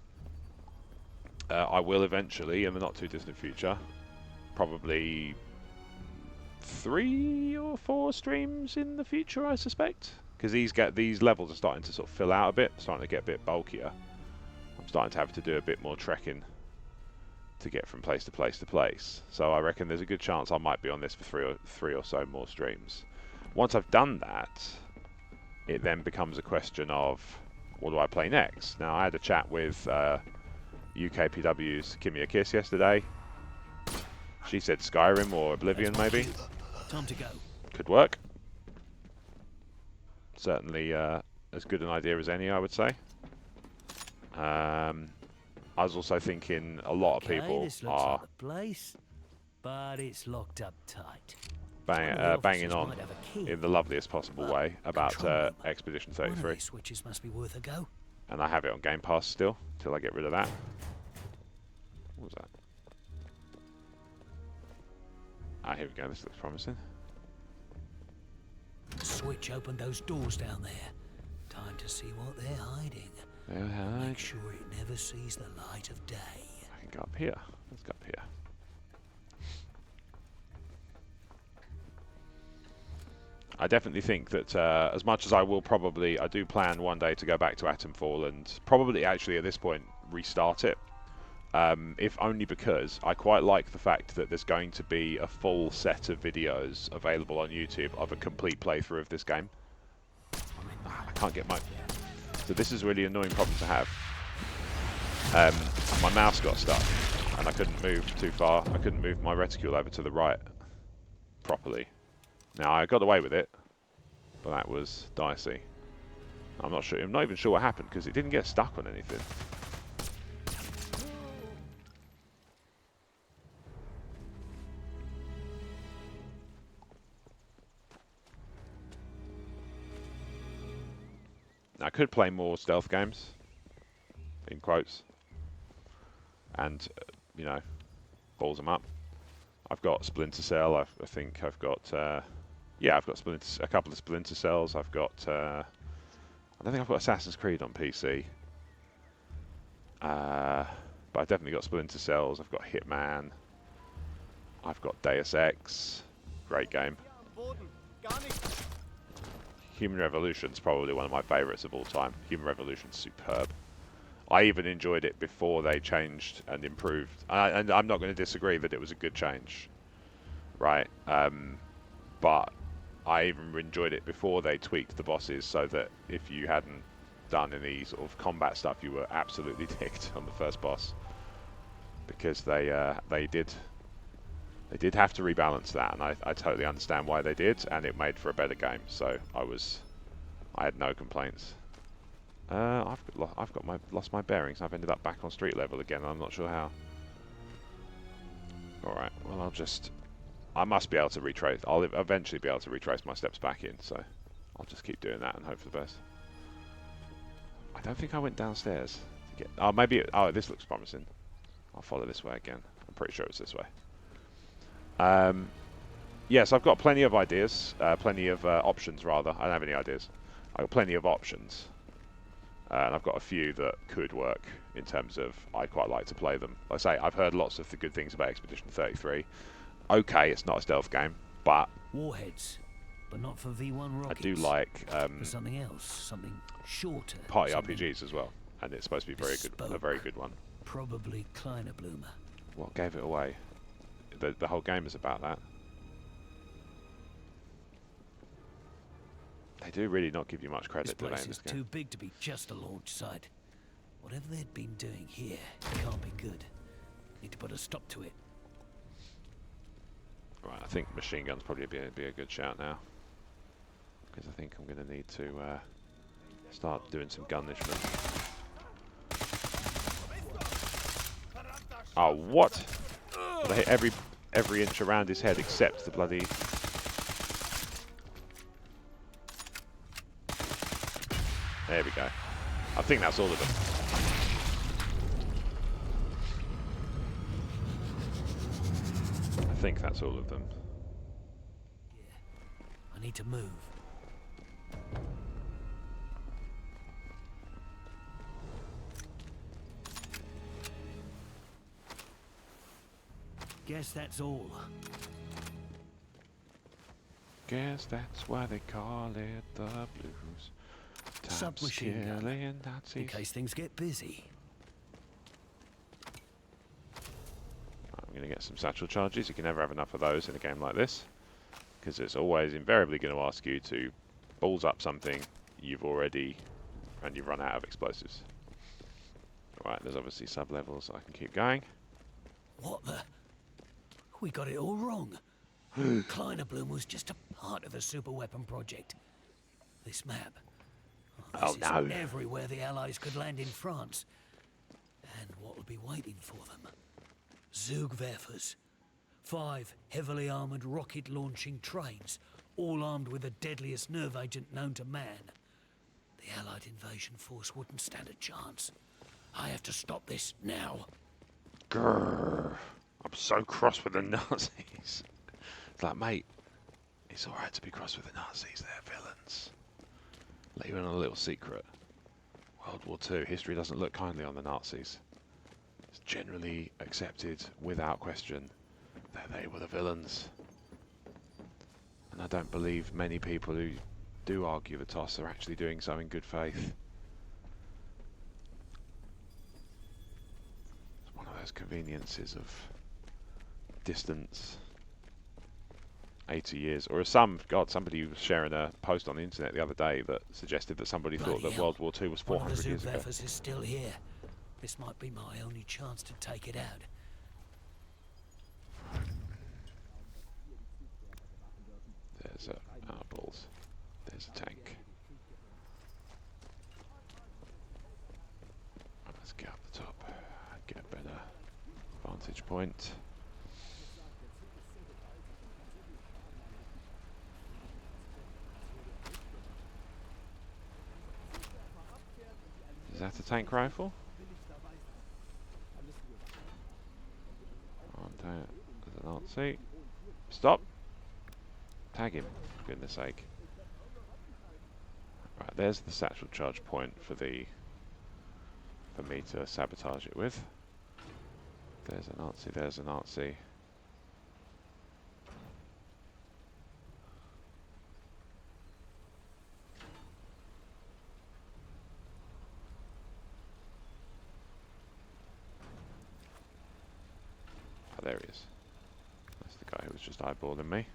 I will eventually, in the not too distant future, probably 3 or 4 streams in the future, I suspect, because these levels are starting to sort of fill out a bit, starting to get a bit bulkier. I'm starting to have to do a bit more trekking to get from place to place to place. So I reckon there's a good chance I might be on this for three or so more streams. Once I've done that, it then becomes a question of what do I play next? Now I had a chat with UKPW's Kimia Kiss yesterday. She said Skyrim or Oblivion maybe. Time to go. Could work. Certainly as good an idea as any, I would say. I was also thinking a lot of people this looks are like the place, but it's locked up tight. banging on in the loveliest possible way about Expedition One of 33. these switches must be worth a go. And I have it on Game Pass still, till I get rid of that. What was that? Ah, here we go, this looks promising. The switch opened those doors down there. Time to see what they're hiding. Make sure it never sees the light of day. I can go up here. Let's go up here. I definitely think that as much as I do plan one day to go back to Atomfall and probably actually at this point restart it. if only because I quite like the fact that there's going to be a full set of videos available on YouTube of a complete playthrough of this game. I can't get my... So this is a really annoying problem to have. My mouse got stuck and I couldn't move too far. I couldn't move my reticule over to the right properly. Now I got away with it, but that was dicey. I'm not sure. I'm not even sure what happened because it didn't get stuck on anything. I could play more stealth games, in quotes, and you know, balls them up. I've got Splinter Cell. I think I've got yeah, I've got a couple of Splinter Cells. I've got I don't think I've got Assassin's Creed on PC, but I've definitely got Splinter Cells. I've got Hitman. I've got Deus Ex, great game. Human Revolution's probably one of my favourites of all time. Human Revolution's superb. I even enjoyed it before they changed and improved. And I'm not going to disagree that it was a good change, right? But I even enjoyed it before they tweaked the bosses so that if you hadn't done any sort of combat stuff, you were absolutely ticked on the first boss. Because they did have to rebalance that, and I totally understand why they did, and it made for a better game. So I had no complaints. I've lost my bearings. I've ended up back on street level again. I'm not sure how. All right. Well, I must be able to retrace. I'll eventually be able to retrace my steps back in. So I'll just keep doing that and hope for the best. I don't think I went downstairs to get. Oh, maybe. Oh, this looks promising. I'll follow this way again. I'm pretty sure it's this way. Yes, I've got plenty of ideas, plenty of options rather. I don't have any ideas. I've got plenty of options, and I've got a few that could work in terms of I'd quite like to play them. Like I say, I've heard lots of the good things about Expedition 33. Okay, it's not a stealth game, but Warheads, but not for V1 rockets. I do like for something else, something shorter. party something RPGs as well, and it's supposed to be a very good one. Probably Kleiner Bloomer. What gave it away? The whole game is about that. They do really not give you much credit, do they, This in place this is game? too big to be just a launch site. Whatever they'd been doing here can't be good. Need to put a stop to it. Right, I think machine guns probably be a good shout now, because I think I'm going to need to start doing some gunishment. Oh, what? They hit every inch around his head except the bloody... There we go. I think that's all of them. I think that's all of them. Yeah. I need to move. Guess that's all. Guess that's why they call it the blues. Submachine gun, killing in Nazis. case things get busy. I'm going to get some satchel charges. You can never have enough of those in a game like this, because it's always invariably going to ask you to balls up something you've run out of explosives. Right, there's obviously sub-levels, so I can keep going. What the? We got it all wrong. Kleiner Bloom was just a part of a super weapon project. This map. Oh, This no. is everywhere the Allies could land in France. And what will be waiting for them? Zugwerfers. 5 heavily armoured rocket-launching trains, all armed with the deadliest nerve agent known to man. The Allied invasion force wouldn't stand a chance. I have to stop this now. Grrr. I'm so cross with the Nazis. It's like, mate, it's alright to be cross with the Nazis, they're villains. Let you in on a little secret. World War II, history doesn't look kindly on the Nazis. It's generally accepted, without question, that they were the villains. And I don't believe many people who do argue the toss are actually doing so in good faith. It's one of those conveniences of distance. 80 years. Or as somebody was sharing a post on the internet the other day that suggested that somebody thought that World War II was 400 years ago. One of the Zugwerfers is still here. This might be my only chance to take it out. There's a balls. There's a tank. Let's get up the top. Get a better vantage point. Is that a tank rifle? Oh, don't. There's a Nazi. Stop! Tag him, for goodness sake. Right, there's the satchel charge point for me to sabotage it with. There's a Nazi, there's a Nazi. Oh, there he is. That's the guy who was just eyeballing me.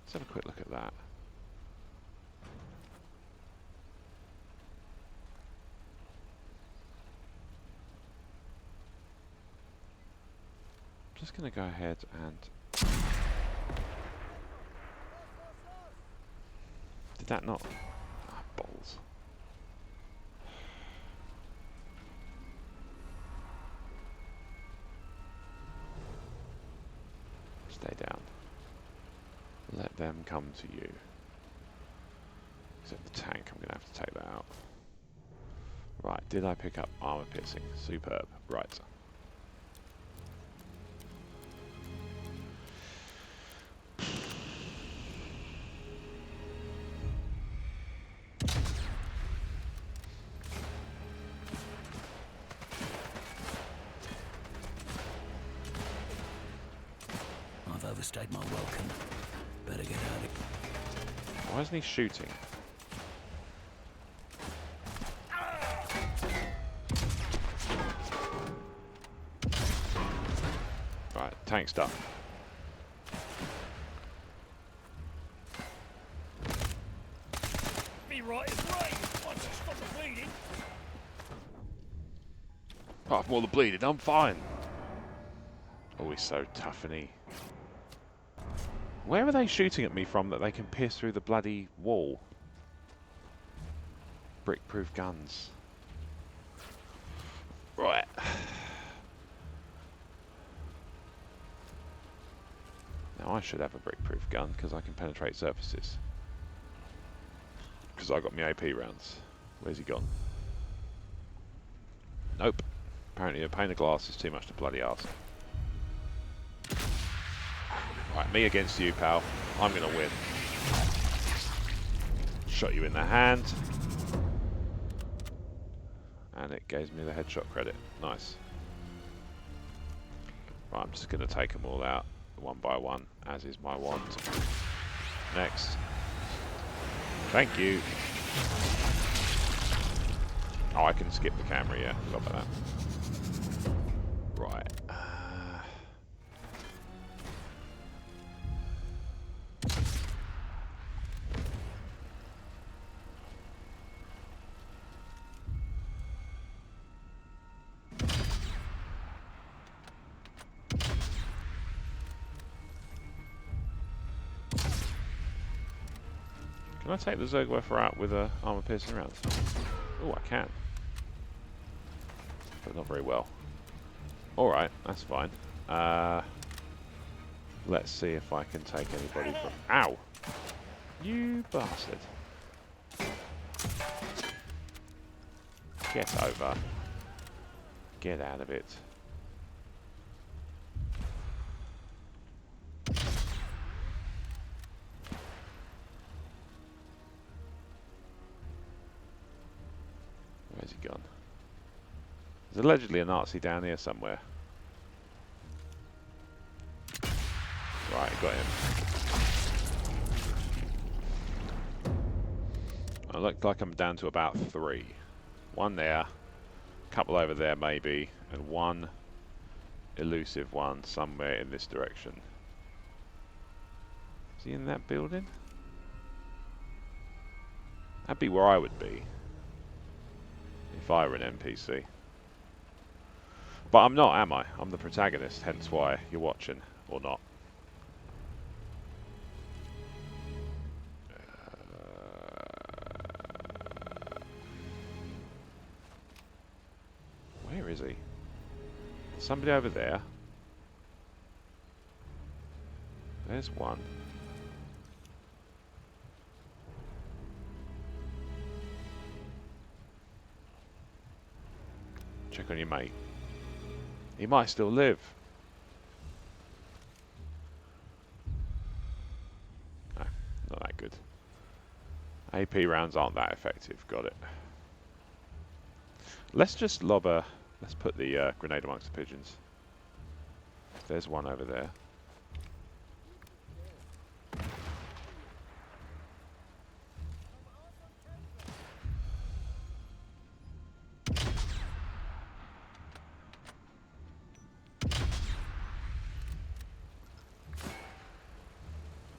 Let's have a quick look at that. I'm just going to go ahead and... Did that not... Ah, balls. Stay down. Let them come to you. Except the tank, I'm going to have to take that out. Right, did I pick up armor piercing? Superb. Right. I've overstayed my welcome. Better get out of it. Why isn't he shooting? Right, tank stuff. Be right as rain once I stop the bleeding. Apart from all the bleeding, I'm fine. Oh, he's so tough, isn't he? Where are they shooting at me from that they can pierce through the bloody wall? Brick-proof guns. Right. Now I should have a brick-proof gun because I can penetrate surfaces. Because I got my AP rounds. Where's he gone? Nope. Apparently a pane of glass is too much to bloody ask. Right, me against you, pal. I'm going to win. Shot you in the hand. And it gave me the headshot credit. Nice. Right, I'm just going to take them all out one by one, as is my wont. Next. Thank you. Oh, I can skip the camera, yeah. Forgot about that. Right. Can I take the Zugwerfer out with a armor-piercing rounds? Oh, I can. But not very well. Alright, that's fine. Let's see if I can take anybody from... Ow! You bastard. Get over. Get out of it. Where's he gone? There's allegedly a Nazi down here somewhere. Right, got him. I look like I'm down to about 3. One there, a couple over there maybe, and one elusive one somewhere in this direction. Is he in that building? That'd be where I would be if I were an NPC. But I'm not, am I? I'm the protagonist, hence why you're watching, or not. Where is he? Somebody over there. There's one. Check on your mate. He might still live. No, not that good. AP rounds aren't that effective. Got it. Let's just lob a... Let's put the grenade amongst the pigeons. There's one over there.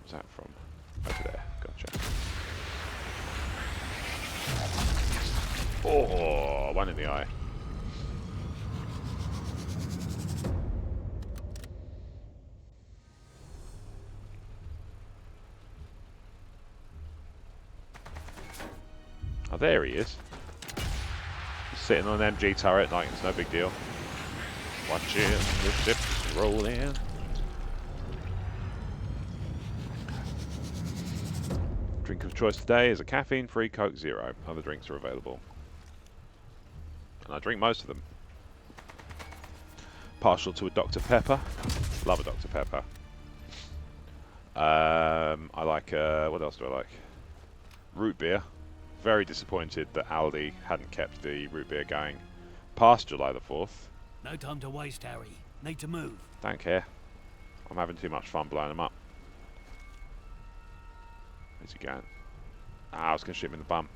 What's that from? Over there. Gotcha. Oh, one in the eye. Oh, there he is. He's sitting on an MG turret like it's no big deal. Watching the ships roll in. Drink of choice today is a caffeine-free Coke Zero. Other drinks are available. And I drink most of them. Partial to a Dr. Pepper. Love a Dr. Pepper. I like, what else do I like? Root beer. Very disappointed that Aldi hadn't kept the root beer going past July the 4th. No time to waste, Harry. Need to move. Don't care. I'm having too much fun blowing them up. Where's he going? Ah, I was going to shoot him in the bum.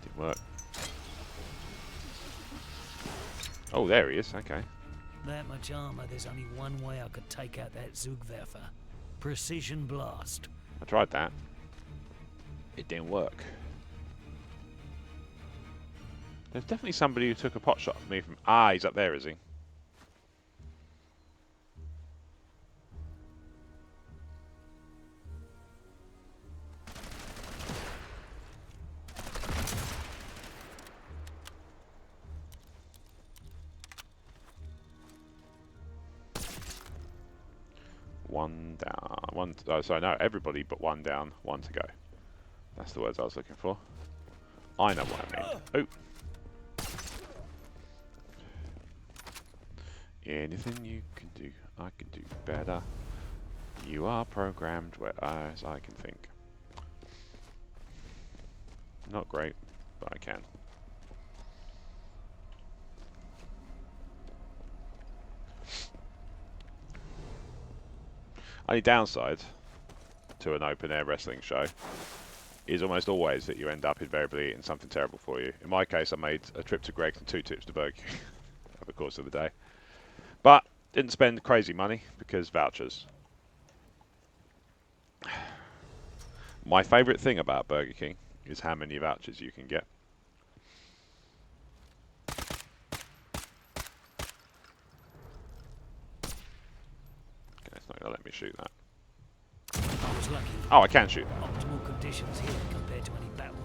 Didn't work. Oh, there he is. Okay. That much armor, there's only one way I could take out that Zugwerfer. Precision blast. I tried that. It didn't work. There's definitely somebody who took a pot shot at me from... Ah, he's up there, is he? One down. One... Oh, sorry, no, everybody but one down, one to go. That's the words I was looking for. I know what I mean. Oh. Anything you can do, I can do better. You are programmed whereas I can think. Not great, but I can. Only downside to an open air wrestling show is almost always that you end up invariably eating something terrible for you. In my case, I made a trip to Greggs and 2 trips to Burger King over the course of the day. But didn't spend crazy money because vouchers. My favourite thing about Burger King is how many vouchers you can get. Okay, it's not going to let me shoot that. I was lucky. Oh, I can shoot that. Optimal conditions here compared to any battle.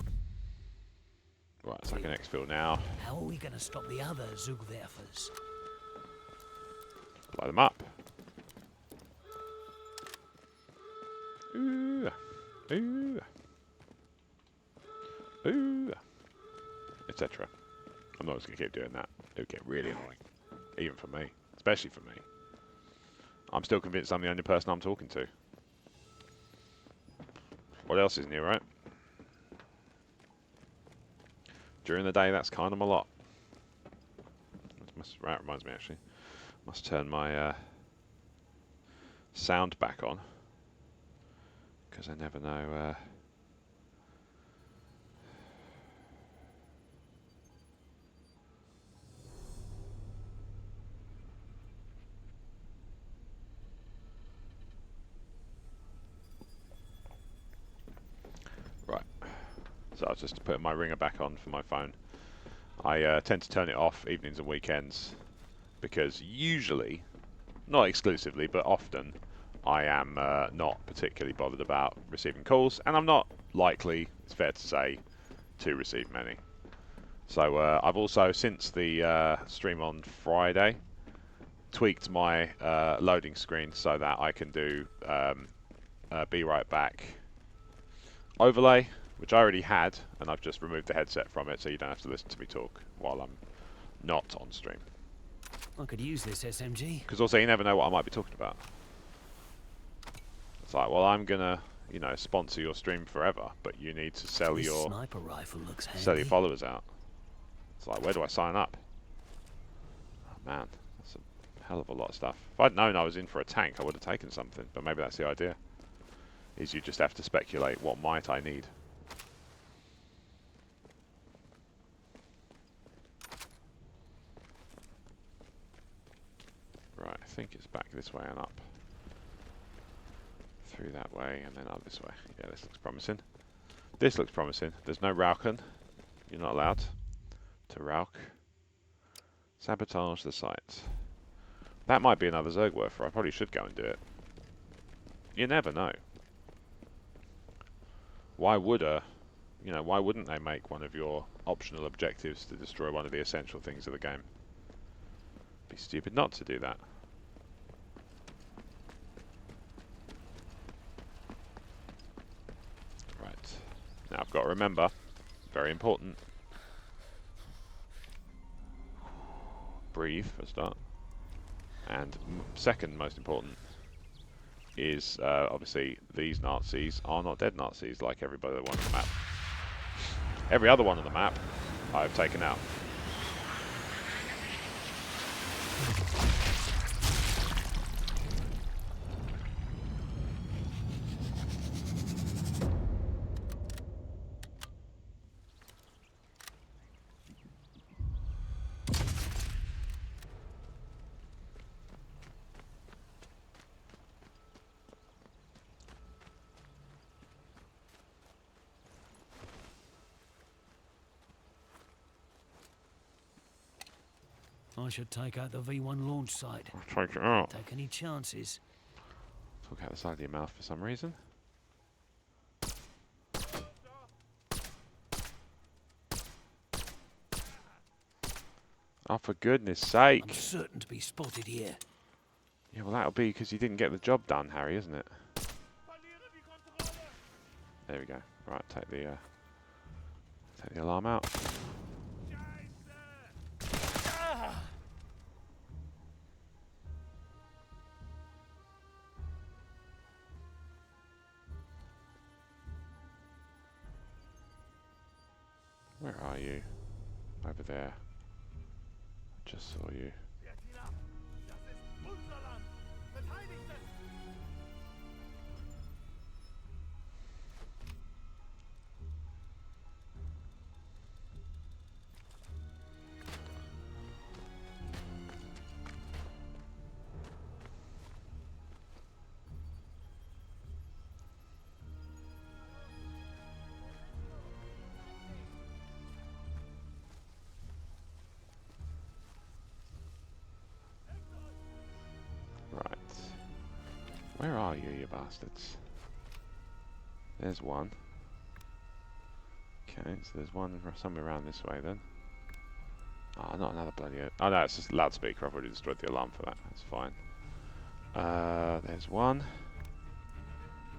Right, so I can exfil now. How are we going to stop the other Zugwerfers? Blow them up. Ooh. Ooh. Ooh. Etc. I'm not just going to keep doing that. It would get really annoying. Even for me. Especially for me. I'm still convinced I'm the only person I'm talking to. What else is new, right? During the day, that's kind of a lot. That reminds me, actually. Must turn my sound back on. Because I never know... So I was just putting my ringer back on for my phone. I tend to turn it off evenings and weekends because usually, not exclusively, but often, I am not particularly bothered about receiving calls, and I'm not likely, it's fair to say, to receive many. So I've also, since the stream on Friday, tweaked my loading screen so that I can do Be Right Back overlay, which I already had, and I've just removed the headset from it so you don't have to listen to me talk while I'm not on stream. I could use this SMG. Because also you never know what I might be talking about. It's like, well, I'm gonna, you know, sponsor your stream forever, but you need to sell This your sniper rifle looks handy. sell your followers out. It's like, where do I sign up? Oh man, that's a hell of a lot of stuff. If I'd known I was in for a tank, I would have taken something. But maybe that's the idea. Is you just have to speculate what might I need. Right, I think it's back this way and up. Through that way and then up this way. Yeah, this looks promising. This looks promising. There's no Rauken. You're not allowed to Rauk. Sabotage the site. That might be another Zergwerfer. I probably should go and do it. You never know. Why would why wouldn't they make one of your optional objectives to destroy one of the essential things of the game? Be stupid not to do that. Right. Now I've got to remember, very important. Breathe for a start. And second most important is obviously these Nazis are not dead Nazis like every other one on the map. Every other one on the map I've taken out. I should take out the V1 launch site. I'll take it out. Take any chances. Talk out the side of your mouth for some reason. Oh, for goodness sake. I'm certain to be spotted here. Yeah, well that'll be because you didn't get the job done, Harry, isn't it? There we go. Right, take the alarm out. Where are you? Over there. Just saw you. Right. Where are you, you bastards? There's one. Okay, so there's one somewhere around this way then. Oh, not another bloody... Oh no, it's just a loudspeaker. I've already destroyed the alarm for that. That's fine. There's one.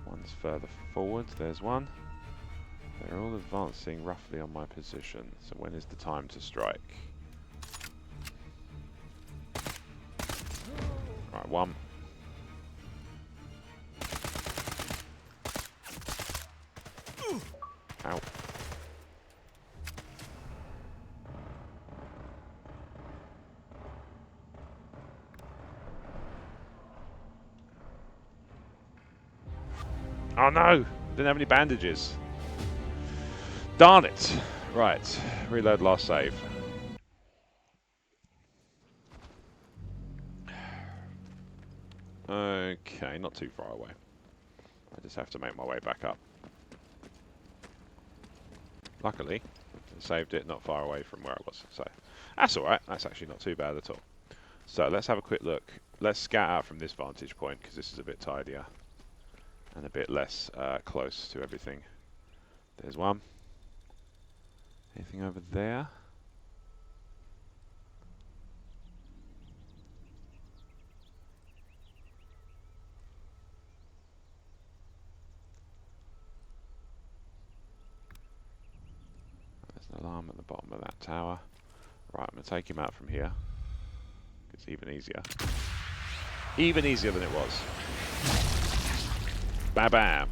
One's further forward. There's one. They're all advancing roughly on my position. So when is the time to strike? Right, one. Ow. Oh no! Didn't have any bandages. Darn it! Right, reload last save. Okay, not too far away. I just have to make my way back up. luckily, and saved it not far away from where I was. So that's alright, that's actually not too bad at all. So let's have a quick look. Let's scout out from this vantage point, because this is a bit tidier and a bit less close to everything. There's one. Anything over there? There's an alarm at the bottom of that tower. Right, I'm going to take him out from here. It's even easier. Even easier than it was. Ba-bam!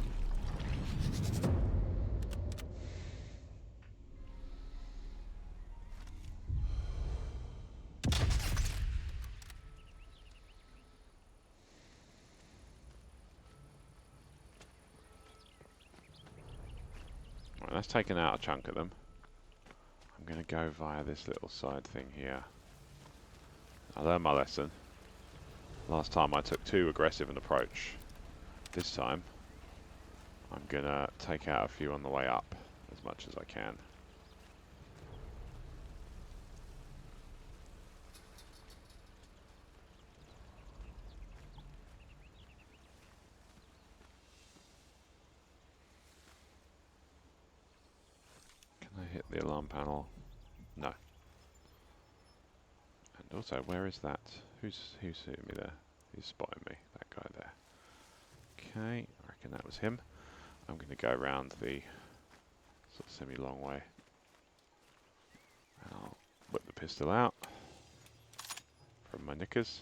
Right, that's taken out a chunk of them. I'm going to go via this little side thing here. I learned my lesson. Last time I took too aggressive an approach. This time, I'm going to take out a few on the way up as much as I can. Can I hit the alarm panel? No. And also, where is that? Who's shooting me there? Who's spotting me? That guy there. Okay, I reckon that was him. I'm going to go around the sort of semi-long way. And I'll whip the pistol out from my knickers.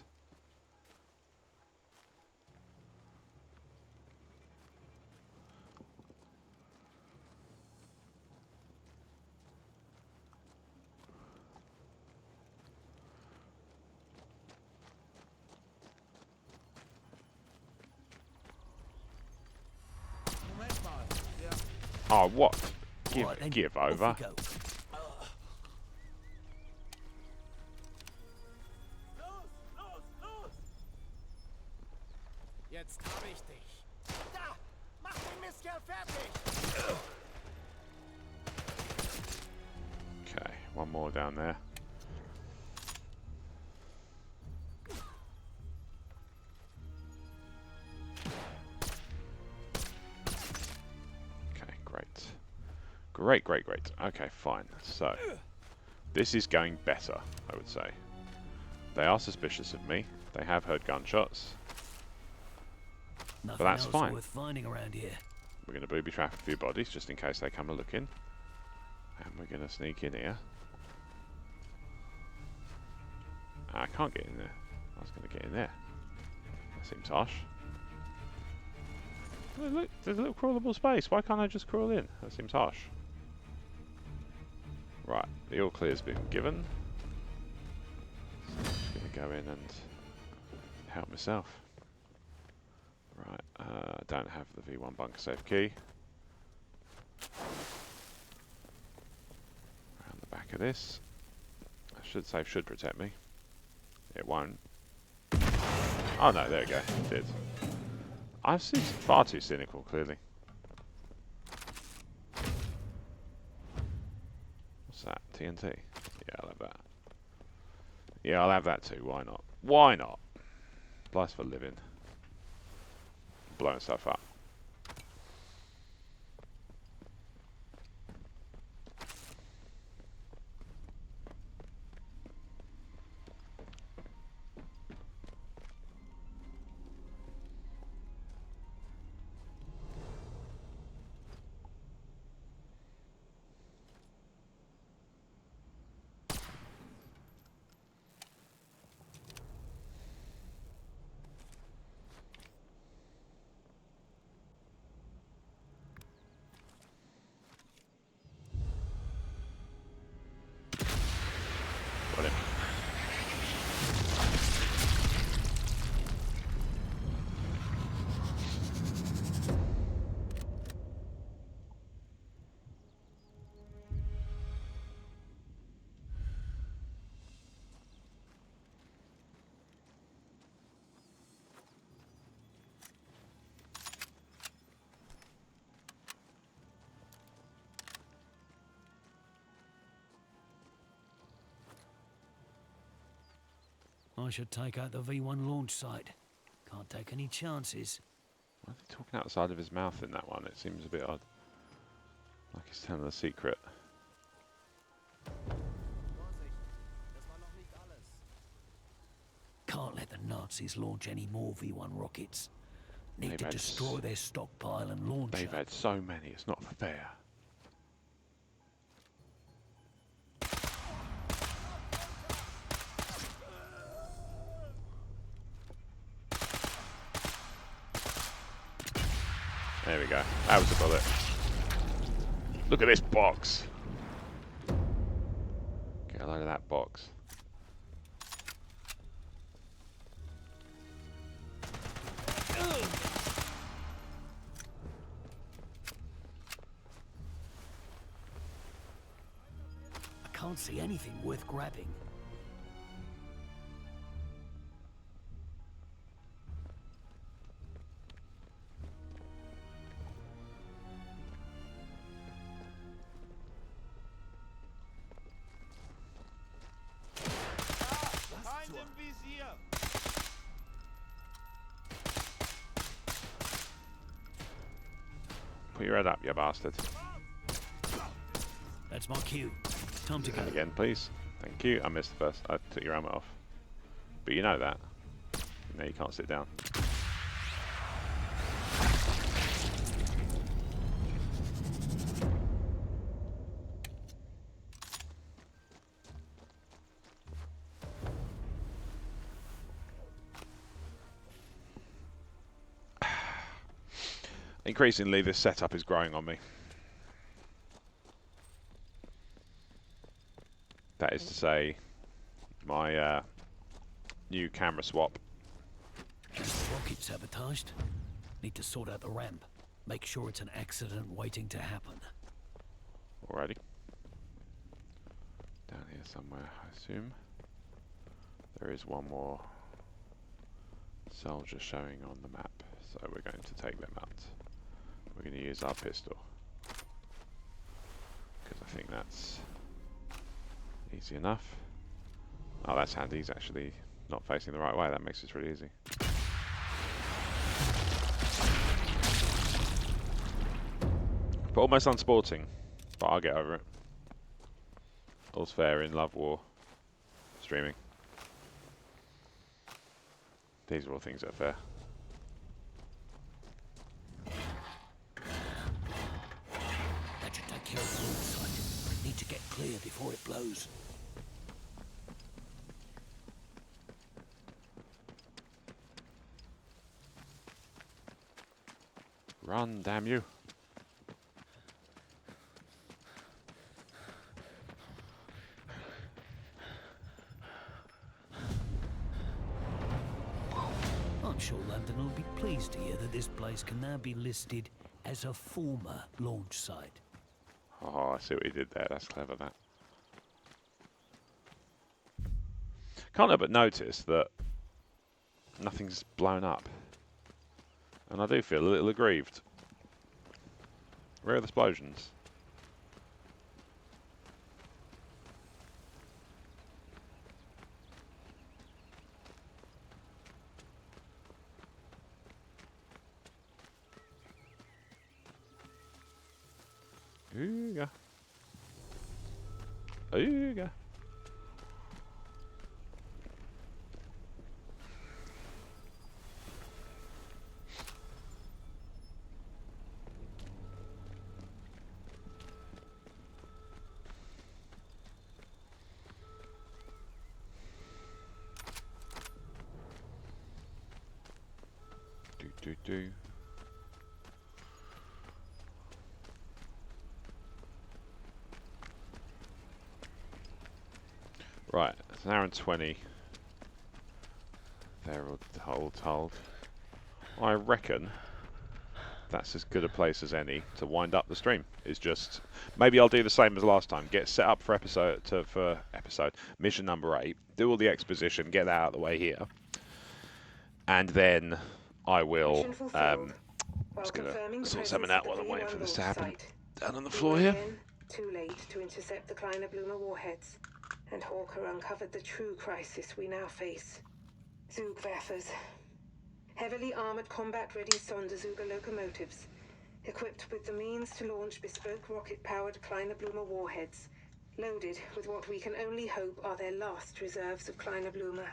Oh, what? Give over. Off we go. Jetzt hab ich dich. Da! Mach den Mistkerl fertig! Okay, one more down there. Okay, great. Great, great, great. Okay, fine. So, this is going better, I would say. They are suspicious of me. They have heard gunshots. Nothing that's else fine. worth finding around here. We're going to booby trap a few bodies just in case they come a look in. And we're going to sneak in here. I can't get in there. I was going to get in there. That seems harsh. Oh, look, there's a little crawlable space. Why can't I just crawl in? That seems harsh. Right, the all clear's been given. So I'm just going to go in and help myself. Right, don't have the V1 bunker safe key. Around the back of this. Safe should protect me. It won't. Oh no, there we go. It did. I'm far too cynical, clearly. What's that? TNT? Yeah, I'll have that. Yeah, I'll have that too. Why not? Why not? Life's for living. Blowing stuff up. should take out the V1 launch site. Can't take any chances. Why is he talking outside of his mouth in that one? It seems a bit odd. Like he's telling a secret. Can't let the Nazis launch any more V1 rockets. Need They've to had destroy their stockpile and launch They've her. had so many, it's not fair. There we go. That was a bullet. Look at this box. Get a load of that box. I can't see anything worth grabbing. Feind im Visier! Put your head up, you bastard. That's my cue. Time to go. And again, please. Thank you. I missed the first. I took your helmet off. But you know that. You know you can't sit down. Increasingly, this setup is growing on me. That is to say, my new camera swap. Rocket sabotaged. Need to sort out the ramp. Make sure it's an accident waiting to happen. Alrighty. Down here somewhere, I assume. There is one more soldier showing on the map, so we're going to take them out. We're going to use our pistol, because I think that's easy enough. Oh, that's handy. He's actually not facing the right way. That makes this really easy. But almost unsporting, but I'll get over it. All's fair in love, war, streaming. These are all things that are fair. That should take care of the launch site. Need to get clear before it blows. Run, damn you. I'm sure London will be pleased to hear that this place can now be listed as a former launch site. Oh, I see what he did there. That's clever, that. Can't help but notice that nothing's blown up. And I do feel a little aggrieved. Rare explosions. Ooga. Ooga. Do. Right, it's an hour and 20. They're all told. I reckon that's as good a place as any to wind up the stream. It's just maybe I'll do the same as last time. Get set up for mission number 8. Do all the exposition. Get that out of the way here, and then I will. Just gonna sort something out while I'm waiting for this to happen. Down on the floor here. Too late to intercept the Kleiner Blumer warheads, and Hawker uncovered the true crisis we now face. Zugwerfers. Heavily armored combat-ready Sonderzuger locomotives, equipped with the means to launch bespoke rocket-powered Kleiner Blumer warheads, loaded with what we can only hope are their last reserves of Kleiner Blumer.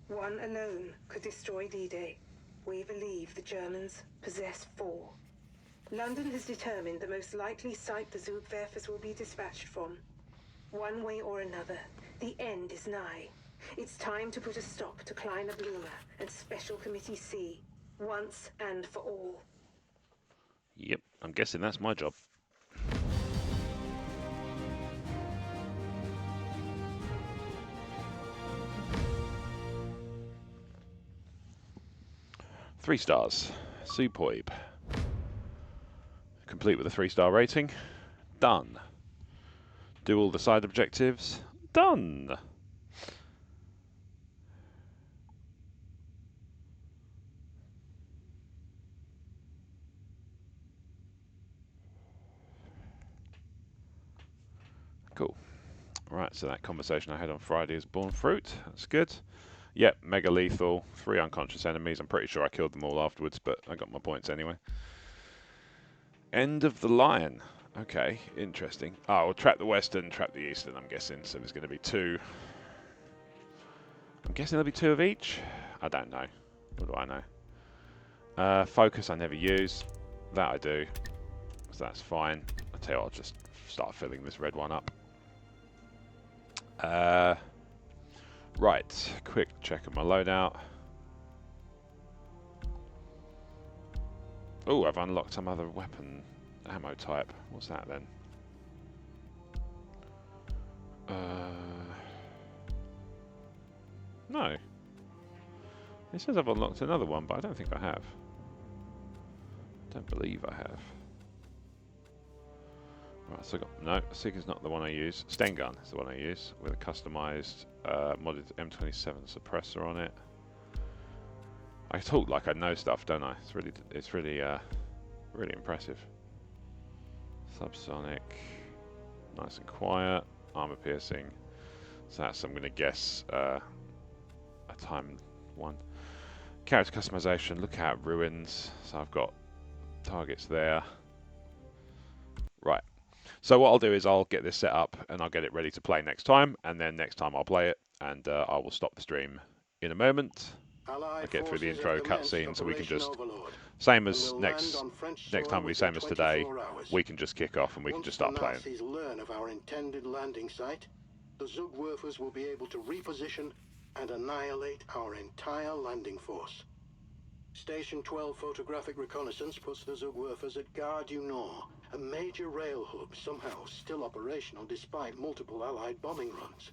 One alone could destroy D-Day. We believe the Germans possess 4. London has determined the most likely site the Zugwerfers will be dispatched from. One way or another, the end is nigh. It's time to put a stop to Kleiner Blumer and Special Committee C, once and for all. Yep, I'm guessing that's my job. Three stars. Superb. Complete with a 3-star rating. Done. Do all the side objectives. Done. Cool. Right, so that conversation I had on Friday has borne fruit. That's good. Yep, mega lethal, 3 unconscious enemies. I'm pretty sure I killed them all afterwards, but I got my points anyway. End of the line. Okay, interesting. Oh, we'll trap the western, trap the eastern, I'm guessing. So there's going to be 2. I'm guessing there'll be 2 of each. I don't know. What do I know? Focus I never use. That I do. So that's fine. I'll tell you what, I'll just start filling this red one up. Right, quick check of my loadout. Oh, I've unlocked some other weapon ammo type. What's that then? No. It says I've unlocked another one, but I don't think I have. Don't believe I have. Right, so I got no. Seeker's not the one I use. Sten gun is the one I use with a customized modded M27 suppressor on it. I talk like I know stuff, don't I? It's really impressive. Subsonic, nice and quiet. Armor piercing. So that's, I'm going to guess, a timed one. Character customization. Look out, ruins. So I've got targets there. Right. So what I'll do is I'll get this set up and I'll get it ready to play next time, and then next time I'll play it, and I will stop the stream in a moment. I'll get through the intro cutscene so we can just, same as next time will be same as today, we can just kick off and we can just start playing. Once the Nazis learn of our intended landing site, the Zugwerfers will be able to reposition and annihilate our entire landing force. Station 12 photographic reconnaissance puts the Zugwerfers at Gare du Nord, a major rail hub somehow still operational despite multiple Allied bombing runs.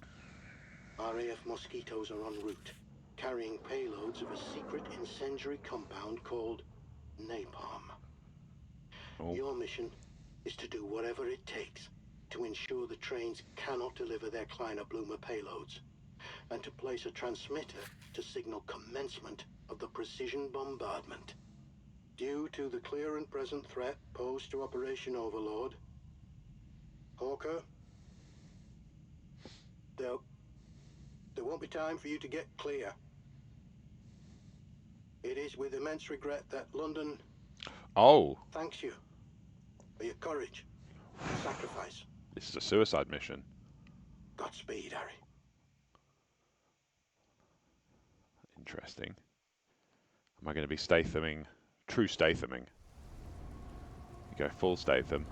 RAF Mosquitoes are en route, carrying payloads of a secret incendiary compound called napalm. Oh. Your mission is to do whatever it takes to ensure the trains cannot deliver their Kleiner Blumer payloads, and to place a transmitter to signal commencement of the precision bombardment. Due to the clear and present threat posed to Operation Overlord, Hawker, there won't be time for you to get clear. It is with immense regret that London thanks you for your courage and sacrifice. This is a suicide mission. Godspeed, Harry. Interesting. Am I going to be Stathaming? True Stathaming. You go full Statham.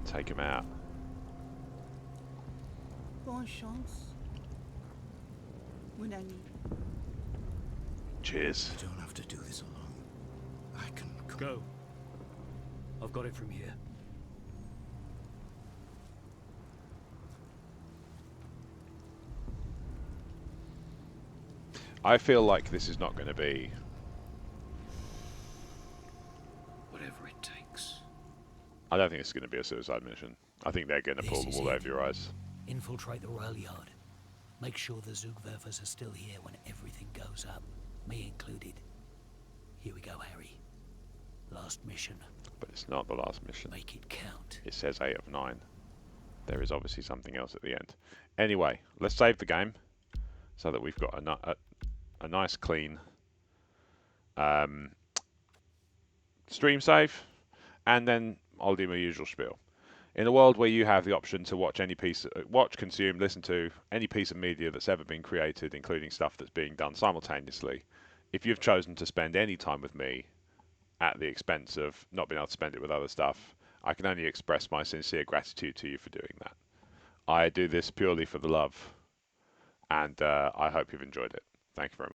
Take him out. Bonne chance, mon ami. Cheers. You don't have to do this alone. I can Go. I've got it from here. I feel like this is not going to be... Whatever it takes. I don't think it's going to be a suicide mission. I think they're going to pull the This is wool it. over your eyes. Infiltrate the rail yard. Make sure the Zugwerfers are still here when everything goes up, me included. Here we go, Harry. Last mission. But it's not the last mission. Make it count. It says 8 of 9. There is obviously something else at the end. Anyway, let's save the game. so that we've got a nice clean stream save, and then I'll do my usual spiel. In a world where you have the option to watch any watch, consume, listen to any piece of media that's ever been created, including stuff that's being done simultaneously, if you've chosen to spend any time with me at the expense of not being able to spend it with other stuff, I can only express my sincere gratitude to you for doing that. I do this purely for the love, and I hope you've enjoyed it. Thank you very much.